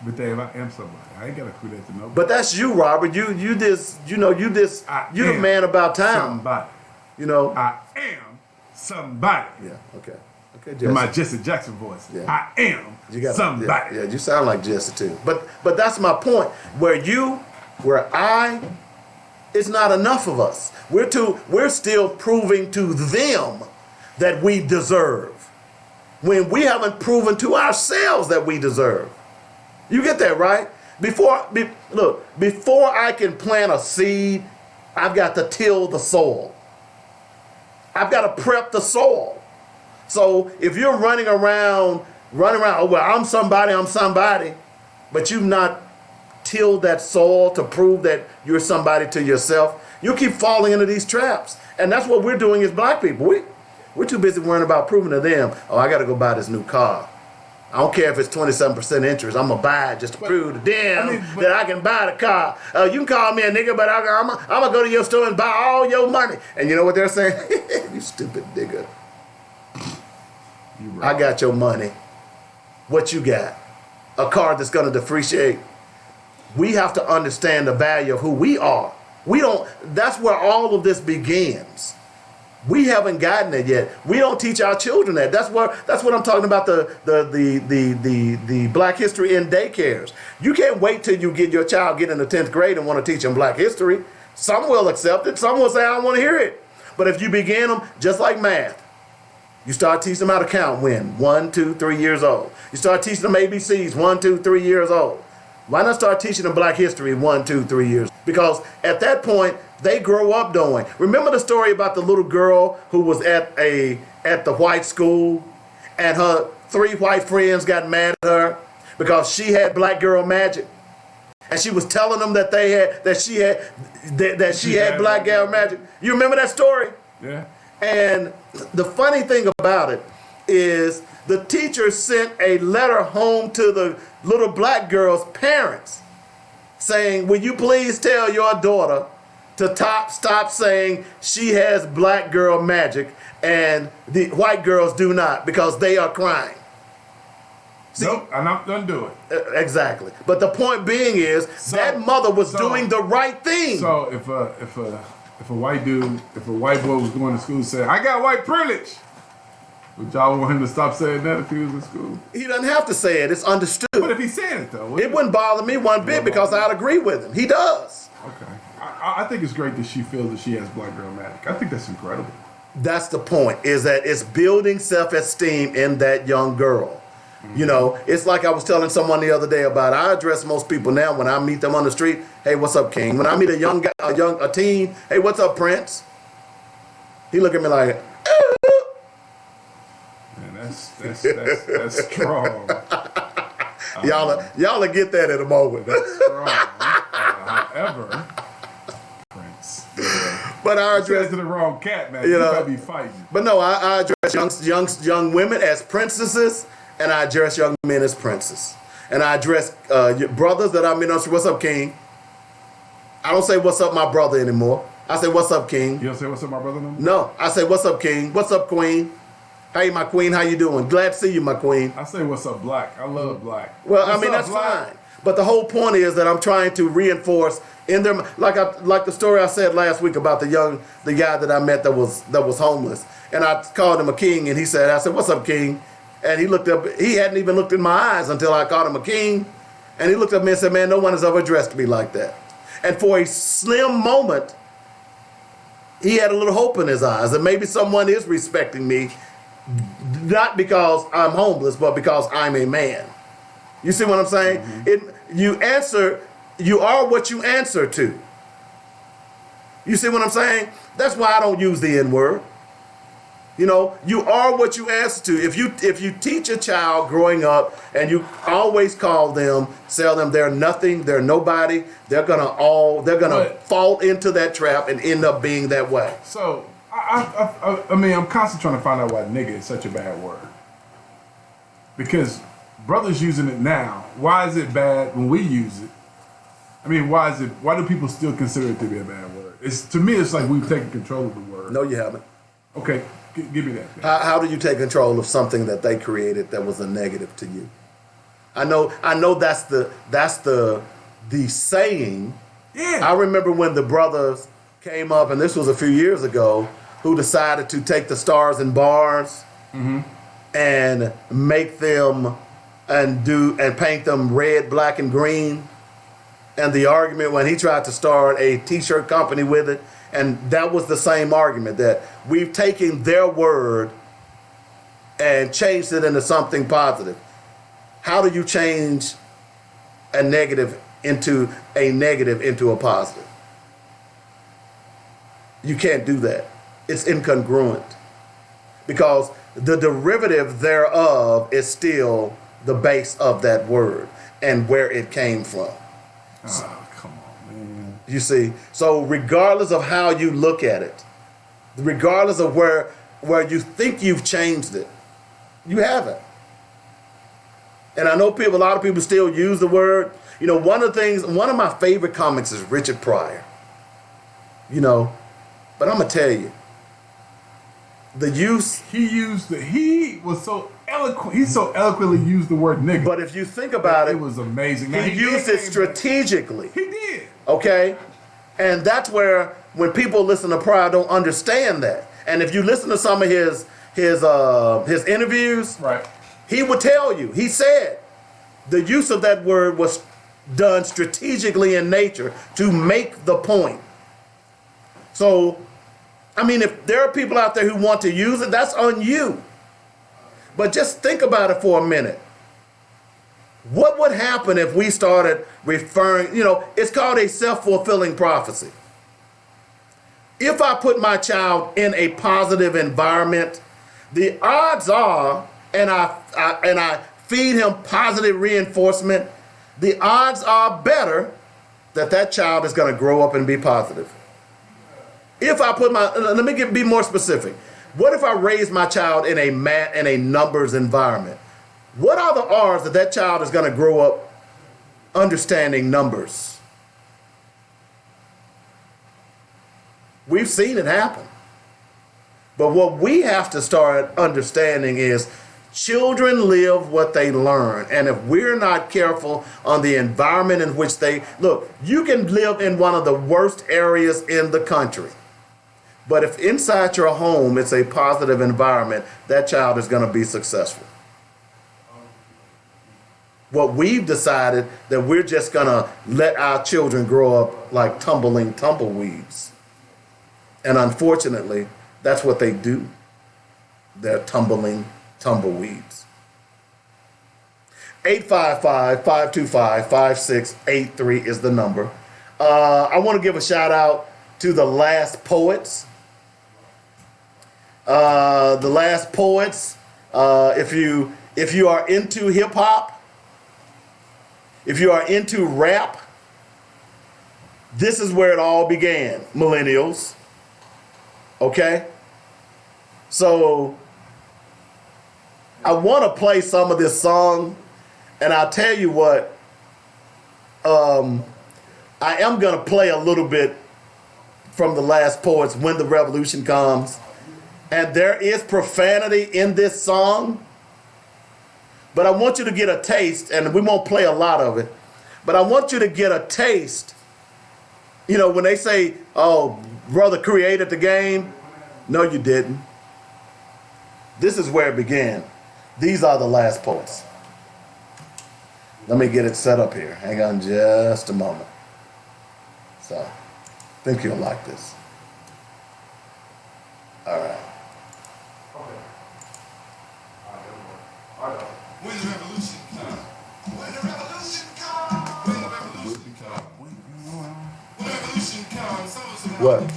But Dave, I am somebody. I ain't got to prove that to nobody. But that's you, Robert. You're the man about town. Somebody. You know. I am somebody. Yeah. Okay. Jesse. In my Jesse Jackson voice. Yeah. I am somebody. Yeah, you sound like Jesse too. But that's my point. It's not enough of us. We're still proving to them that we deserve, when we haven't proven to ourselves that we deserve. You get that, right? Before I can plant a seed, I've got to till the soil. I've got to prep the soil. So if you're running around, oh, well, I'm somebody, but you've not tilled that soil to prove that you're somebody to yourself, you'll keep falling into these traps. And that's what we're doing as black people. We're too busy worrying about proving to them, oh, I got to go buy this new car. I don't care if it's 27% interest. I'm going to buy it just to prove to them that I can buy the car. You can call me a nigga, but I'm going to go to your store and buy all your money. And you know what they're saying? You stupid nigga. I got your money. What you got? A car that's going to depreciate. we have to understand the value of who we are. We don't, that's where all of this begins. We haven't gotten it yet. We don't teach our children that. That's what I'm talking about, the Black history in daycares. You can't wait till you get your child get in the 10th grade and want to teach them Black history. Some will accept it. Some will say, I don't want to hear it. But if you begin them, just like math, you start teaching them how to count when? 1, 2, 3 years old. You start teaching them ABCs, 1, 2, 3 years old. Why not start teaching them Black history 1, 2, 3 years? Because at that point, they grow up doing. Remember the story about the little girl who was at the white school, and her 3 white friends got mad at her because she had black girl magic, and she was telling them that she had black girl magic. You remember that story? Yeah. And the funny thing about it is the teacher sent a letter home to the little black girl's parents saying, will you please tell your daughter to stop saying she has black girl magic and the white girls do not, because they are crying. See? Nope, I'm not gonna do it. Exactly. But the point being is that mother was doing the right thing. So if a white boy was going to school and said, I got white privilege, would y'all want him to stop saying that if he was in school? He doesn't have to say it. It's understood. But if he said it though, it wouldn't bother me one bit because I'd agree with him. He does. Okay. I think it's great that she feels that she has black girl magic. I think that's incredible. That's the point, is that it's building self-esteem in that young girl. Mm-hmm. You know, it's like I was telling someone the other day about, I address most people now when I meet them on the street, hey, what's up, King? When I meet a young guy, a teen, hey, what's up, Prince? He look at me like, man, that's strong. Y'all will get that in a moment. That's strong. However, Prince. But I address to the wrong cat, man. You gotta be fighting. But no, I address young women as princesses, and I address young men as princes. And I address brothers that I meet on the street. What's up, King? I don't say what's up, my brother anymore. I say what's up, King. You don't say what's up, my brother no more? No, I say what's up, King. What's up, Queen? Hey, my queen, how you doing? Glad to see you, my queen. I say what's up, black. I love black. Well, What's I mean, up, that's black? fine. But the whole point is that I'm trying to reinforce in them, like the story I said last week about the guy that I met that was homeless, and I called him a king, and I said, what's up, King? And he looked up. He hadn't even looked in my eyes until I called him a king, and he looked at me and said, man, no one has ever addressed me like that. And for a slim moment, he had a little hope in his eyes that maybe someone is respecting me, not because I'm homeless, but because I'm a man. You see what I'm saying? Mm-hmm. You are what you answer to. You see what I'm saying? That's why I don't use the N-word. You know, you are what you answer to. If you teach a child growing up and you always tell them they're nothing, they're nobody, they're gonna fall into that trap and end up being that way. So I mean, I'm constantly trying to find out why nigga is such a bad word. Because brothers using it now, why is it bad when we use it? I mean, why do people still consider it to be a bad word? To me, it's like we've taken control of the word. No, you haven't. Okay, give me that. How do you take control of something that they created that was a negative to you? I know that's the saying. Yeah. I remember when the brothers came up, and this was a few years ago, who decided to take the stars and bars and make them and paint them red, black, and green. And the argument when he tried to start a t-shirt company with it, and that was the same argument, that we've taken their word and changed it into something positive. How do you change a negative into a positive? You can't do that. It's incongruent. Because the derivative thereof is still the base of that word and where it came from. Oh, come on, man. You see? So regardless of how you look at it, regardless of where you think you've changed it, you haven't. And I know a lot of people still use the word. You know, one of my favorite comics is Richard Pryor. You know, but I'm going to tell you, he was so eloquent. He so eloquently used the word nigga. But if you think about it, it was amazing. Now, he used it strategically. He did. Okay? And that's where when people listen to Pryor don't understand that. And if you listen to some of his interviews, right, he would tell you, he said the use of that word was done strategically in nature to make the point. So, I mean, if there are people out there who want to use it, that's on you. But just think about it for a minute. What would happen if we started referring, it's called a self-fulfilling prophecy. If I put my child in a positive environment, the odds are, and I feed him positive reinforcement, the odds are better that child is going to grow up and be positive. If I put let me be more specific. What if I raise my child in a numbers environment? What are the odds that child is going to grow up understanding numbers? We've seen it happen. But what we have to start understanding is children live what they learn. And if we're not careful on the environment in which you can live in one of the worst areas in the country. But if inside your home it's a positive environment, that child is going to be successful. What we've decided that we're just going to let our children grow up like tumbling tumbleweeds. And unfortunately, that's what they do. They're tumbling tumbleweeds. 855-525-5683 is the number. I want to give a shout out to the Last Poets. The Last Poets, if you are into hip hop, if you are into rap, this is where it all began, millennials. Okay? So I want to play some of this song, and I'll tell you what, I am going to play a little bit from the Last Poets, When the Revolution Comes. And there is profanity in this song, but I want you to get a taste, and we won't play a lot of it, but I want you to get a taste. When they say, oh, brother created the game, no, you didn't. This is where it began. These are the Last Poets. Let me get it set up here. Hang on just a moment. So, I think you'll like this. All right. When the revolution comes. When the revolution comes. When the revolution comes. When the revolution comes. Some of us are What? with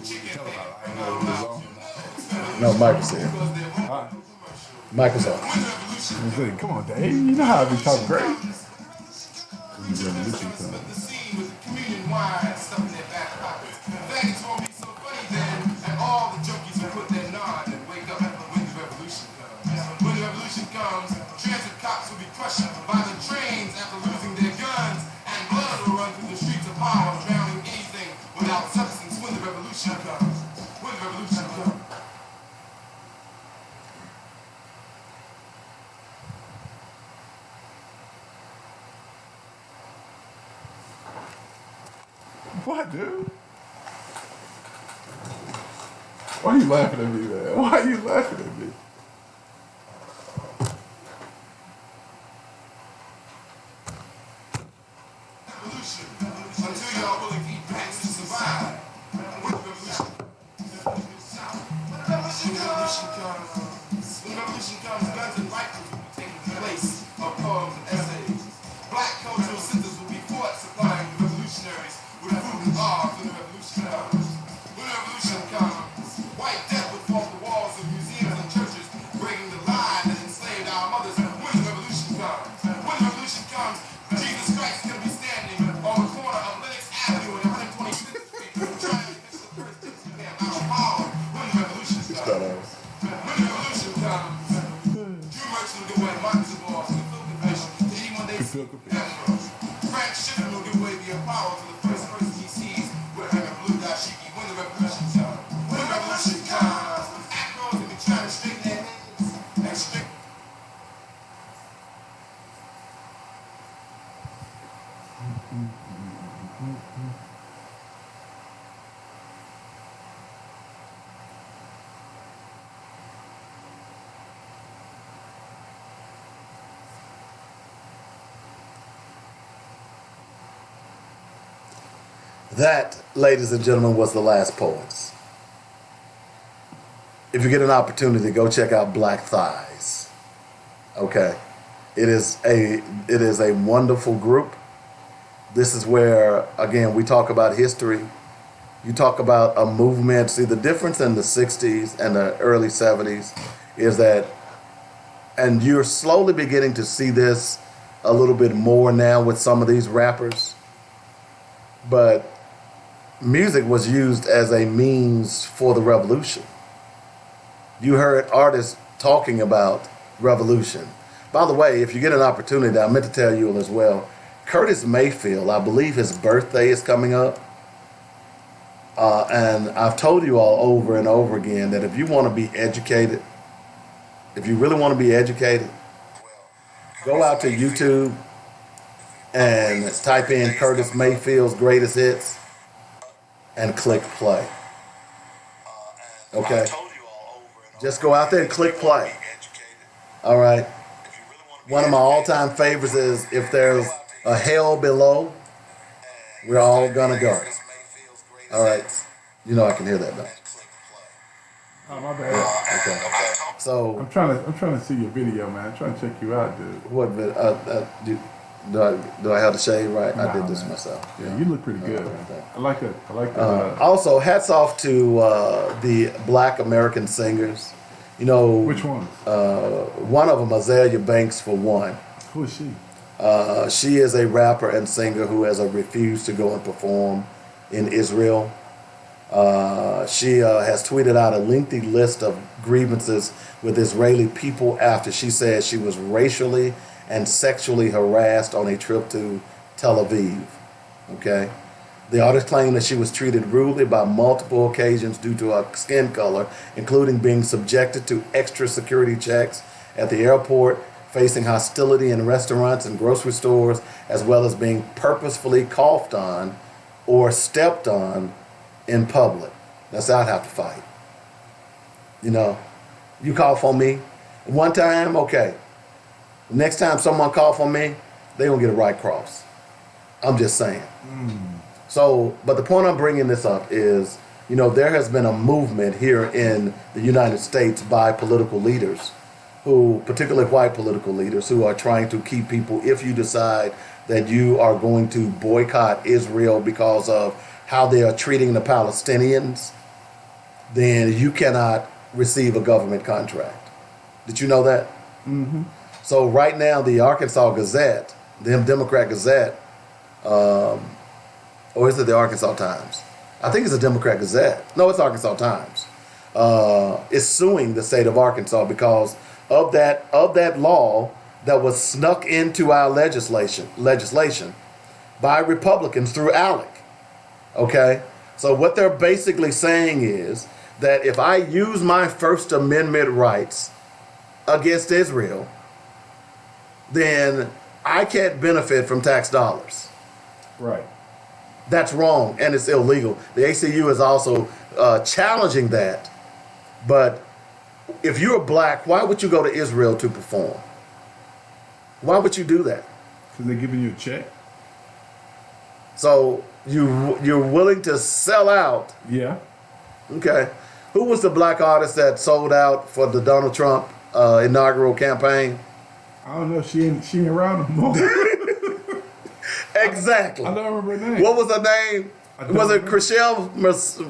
chicken No, Michael's here. Michael's on. Come on, Dave. You know how we talk great. The scene with the communion wine and stuff in their back pockets. Things won't be so funny then, and all the junkies will put their nod and wake up when the revolution comes. When the revolution comes, transit cops will be crushed by the trains after losing their guns, and blood will run through the streets of Harlem, drowning anything without substance. When the revolution comes. When the revolution comes. What, dude? Why are you laughing at me, man? Why are you laughing at me? Until y'all willing to eat packs to survive. When the revolution comes, guns and rifles will be taking the place of poems and essays. Black cultural centers will be fought supplying the revolutionaries with food and arms when the revolution comes. When the revolution comes, white death will form the walls of museums and churches, breaking the line that enslaved our mothers. When the revolution comes. When the revolution comes, Jesus Christ is going to be standing on the corner of Lenox Avenue and 126th Street, trying to catch the first things we have our power. When the revolution comes. When the revolution comes, Drew Merchant will give away Marcus of Balls to the Field Convention to anyone they see. Frank Shippen will give away the Apollo to the first person he sees wearing a blue dashiki. When the revolution comes. When the revolution comes, Afros will be trying to straighten their heads, That, ladies and gentlemen, was The Last Poets. If you get an opportunity, go check out Black Thighs. Okay. It is a wonderful group. This is where, again, we talk about history. You talk about a movement. See, the difference in the 60s and the early 70s is that, and you're slowly beginning to see this a little bit more now with some of these rappers, but music was used as a means for the revolution. You heard artists talking about revolution. By the way, if you get an opportunity, I meant to tell you as well, Curtis Mayfield, I believe his birthday is coming up. And I've told you all over and over again that if you want to be educated, if you really want to be educated, go out to YouTube and type in Curtis Mayfield's greatest hits and click play. Okay? Just go out there and click play. All right? One of my all-time favorites is If There's a Hell Below, We're All Gonna Go. All right. You know I can hear that now. Oh, my bad. Okay. So I'm trying to see your video, man. I'm trying to check you out, dude. what? Do I have the shade right? I did this man. myself. Yeah, you look pretty good, man. thank I like it. I like the. Also, hats off to the Black American singers. You know, Which ones? one of them, Azalea Banks, for one. Who is she? She is a rapper and singer who has refused to go and perform in Israel. She has tweeted out a lengthy list of grievances with Israeli people after she said she was racially and sexually harassed on a trip to Tel Aviv. Okay? The artist claimed that she was treated rudely by multiple occasions due to her skin color, including being subjected to extra security checks at the airport, facing hostility in restaurants and grocery stores, as well as being purposefully coughed on or stepped on in public. That's how I'd have to fight. You know, you cough on me one time, okay. Next time someone cough on me, they gonna get a right cross. I'm just saying. So, but the point I'm bringing this up is, you know, there has been a movement here in the United States by political leaders who, particularly white political leaders, who are trying to keep people, if you decide that you are going to boycott Israel because of how they are treating the Palestinians, then you cannot receive a government contract. Did you know that? Mm-hmm. So right now, the Arkansas Gazette, the Democrat Gazette, or is it the Arkansas Times? I think it's the Democrat Gazette. No, it's Arkansas Times. Is suing the state of Arkansas because of that law that was snuck into our legislation by Republicans through ALEC. Okay? So what they're basically saying is that if I use my First Amendment rights against Israel, then I can't benefit from tax dollars. Right. That's wrong, and it's illegal. The ACU is also challenging that. But if you're black, why would you go to Israel to perform? Why would you do that? Because they're giving you a check. So you're willing to sell out. Yeah. Okay. Who was the black artist that sold out for the Donald Trump inaugural campaign? I don't know. She ain't around no more. Exactly. I don't remember her name. What was her name? Was it Chriselle?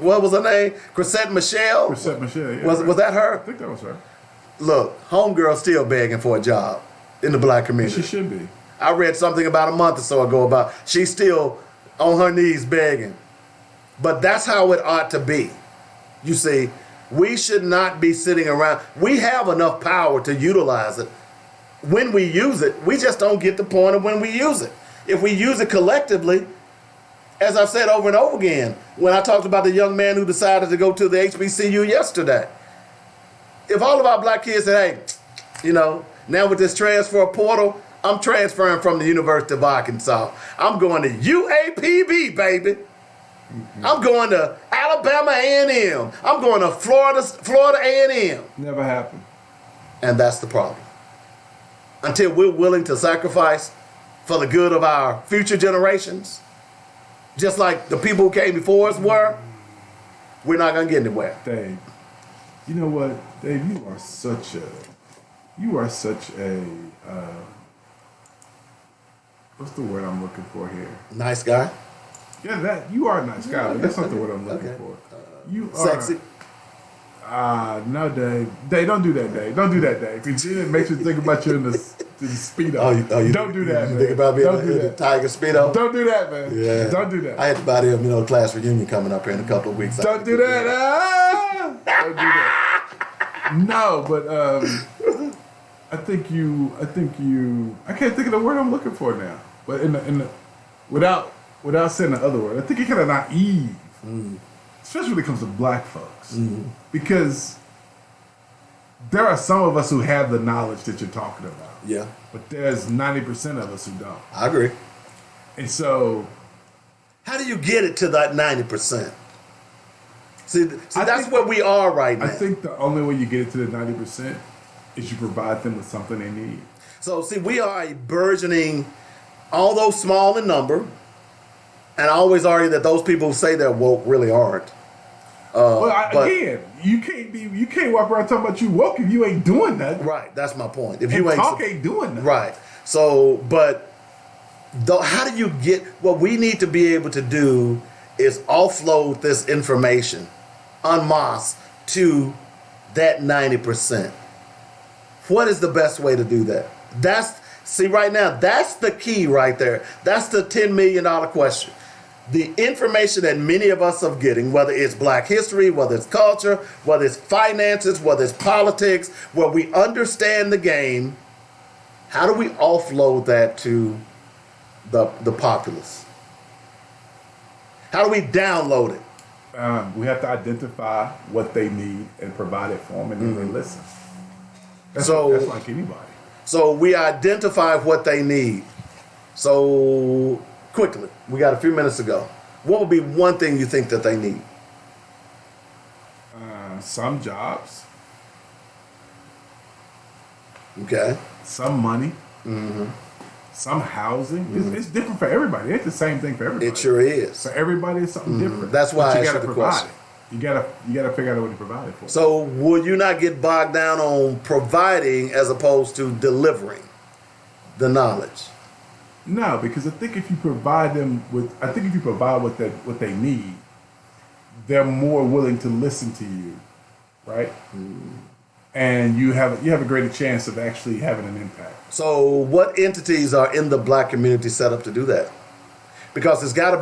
What was her name? Chrisette Michelle? Chrisette Michelle. Yeah, Was that her? I think that was her. Look, homegirl still begging for a job in the black community. She should be. I read something about a month or so ago about she's still on her knees begging. But that's how it ought to be. You see, we should not be sitting around. We have enough power to utilize it. When we use it, we just don't get the point of when we use it. If we use it collectively, as I've said over and over again, when I talked about the young man who decided to go to the HBCU yesterday, if all of our black kids said, hey, you know, now with this transfer portal, I'm transferring from the University of Arkansas. I'm going to UAPB, baby. I'm going to Alabama A&M. I'm going to Florida A&M. Never happened. And that's the problem. Until we're willing to sacrifice for the good of our future generations, just like the people who came before us were, we're not going to get anywhere. Dave, you know what? Dave, you are such a, what's the word I'm looking for here? Nice guy. Yeah, that, you are a nice guy, but that's not the word I'm looking for. You are. Sexy. No, Dave. Dave, don't do that, Dave. Don't do that, Dave. It makes you think about you in the Speedo. Don't do that, you man. think about me Don't in do the that. Tiger Speedo? Don't do that, man. Yeah. Don't do that. I had to buy them, class reunion coming up here in a couple of weeks. Don't do that. Don't do that. No, but I think you. I can't think of the word I'm looking for now. But without saying the other word, I think you're kind of naive, especially when it comes to black folks, because there are some of us who have the knowledge that you're talking about. Yeah. But there's 90% of us who don't. I agree. And so, how do you get it to that 90%? See, that's where we are right now. I think the only way you get it to the 90% is you provide them with something they need. So, see, we are a burgeoning, although small in number, and I always argue that those people who say they're woke really aren't. Again, you can't walk around talking about you woke if you ain't doing nothing. Right, that's my point. If And you ain't doing nothing. Right. So, but how do you get, what we need to be able to do is offload this information en masse to that 90%. What is the best way to do that? Right now, that's the key right there. That's the $10 million question. The information that many of us are getting, whether it's black history, whether it's culture, whether it's finances, whether it's politics, where we understand the game, how do we offload that to the populace? How do we download it? We have to identify what they need and provide it for them, and then they listen. That's like anybody. So we identify what they need. So quickly, we got a few minutes to go. What would be one thing you think that they need? Some jobs. Okay. Some money. Some housing. It's different for everybody. It's the same thing for everybody. It sure is. For everybody, it's something different. That's why But I you asked gotta you the provide question. it. You gotta figure out what to provide it for. So will you not get bogged down on providing as opposed to delivering the knowledge? No, because I think if you provide what they need, they're more willing to listen to you, right? And you have a greater chance of actually having an impact. So what entities are in the black community set up to do that? Because it's gotta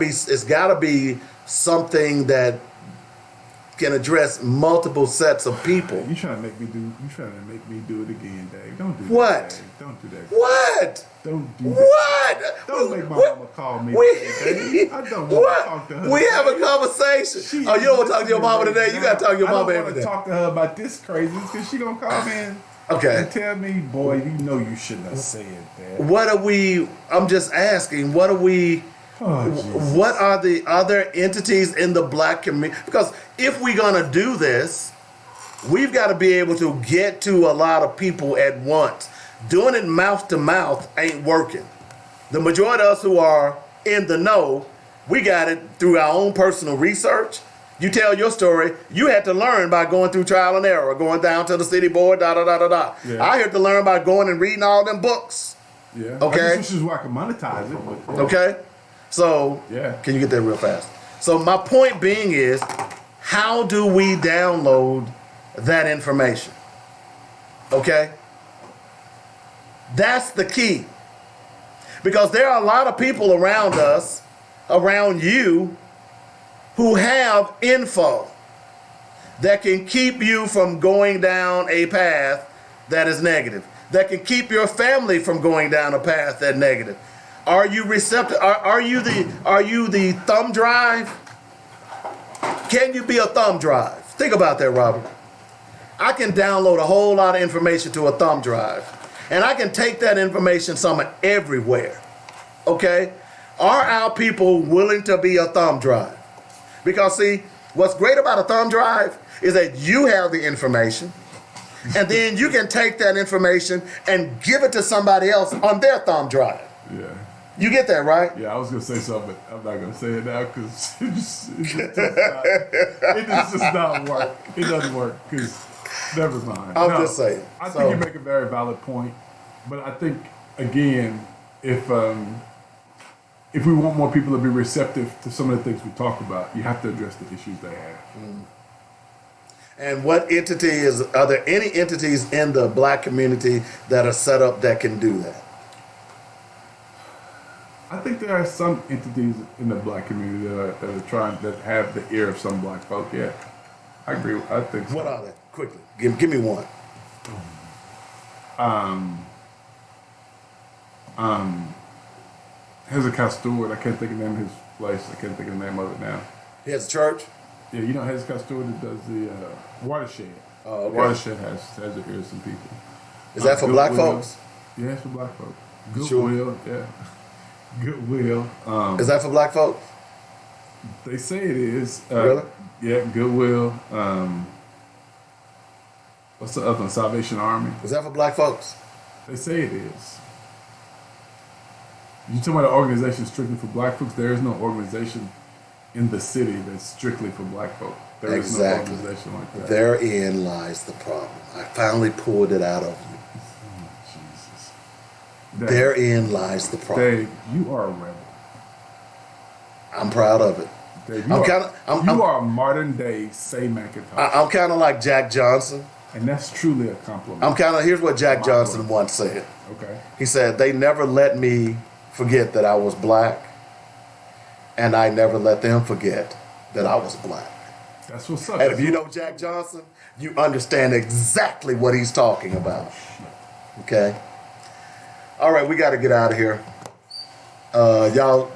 be something that can address multiple sets of people. You trying to make me do it again, Dave. Don't do that. What? Dave. Don't do that. What? Don't do that. What? Don't make my mama call me. Dave. I don't want to talk to her. We have a conversation. You don't want to talk to your mama today? You got to talk to your mama every day. I don't want to talk to her about this crazy because she going to call me and tell me, boy, you know you shouldn't have said that. I'm just asking, what are the other entities in the black community? Because if we're going to do this, we've got to be able to get to a lot of people at once. Doing it mouth to mouth ain't working. The majority of us who are in the know, we got it through our own personal research. You tell your story, you had to learn by going through trial and error, going down to the city board, Yeah. I had to learn by going and reading all them books. Yeah. Okay. This is where I can monetize it. But, okay. So, can you get that real fast? So my point being is, how do we download that information? Okay? That's the key. Because there are a lot of people around us, around you, who have info that can keep you from going down a path that is negative, that can keep your family from going down a path that's negative. Are you receptive? Are you the thumb drive? Can you be a thumb drive? Think about that, Robert. I can download a whole lot of information to a thumb drive. And I can take that information somewhere everywhere. Okay? Are our people willing to be a thumb drive? Because see, what's great about a thumb drive is that you have the information, and then you can take that information and give it to somebody else on their thumb drive. Yeah. You get that, right? Yeah, I was gonna say something, but I'm not gonna say it now because it just not work. It doesn't work because never mind. I'm just saying. I think you make a very valid point, but I think again, if we want more people to be receptive to some of the things we talked about, you have to address the issues they have. And what are there any entities in the black community that are set up that can do that? I think there are some entities in the black community that have the ear of some black folk. Yeah, I agree. I think so. What are they? Quickly, give me one. Hezekiah Stewart. I can't think of the name of his place. I can't think of the name of it now. He has a church? Yeah, you know Hezekiah Stewart that does the Watershed. Oh, okay. Watershed has the ear of some people. Is that for black folks? Yeah, it's for black folks. Sure. Goodwill, yeah. Goodwill. Is that for black folks? They say it is. Really? Yeah, Goodwill. What's the other one? Salvation Army. Is that for black folks? They say it is. You talking about an organization strictly for black folks? There is no organization in the city that's strictly for black folk. There is no organization like that. Therein lies the problem. I finally pulled it out of you. Jesus. Therein lies the problem. Dave, you are a rebel. I'm proud of it. Dave, you are a modern day Say McIntosh. I'm kind of like Jack Johnson. And that's truly a compliment. Here's what Jack Johnson once said. Okay. He said, they never let me forget that I was black, and I never let them forget that I was black. That's what's up. And if you know Jack Johnson, you understand exactly what he's talking about. Okay? All right, we got to get out of here. Y'all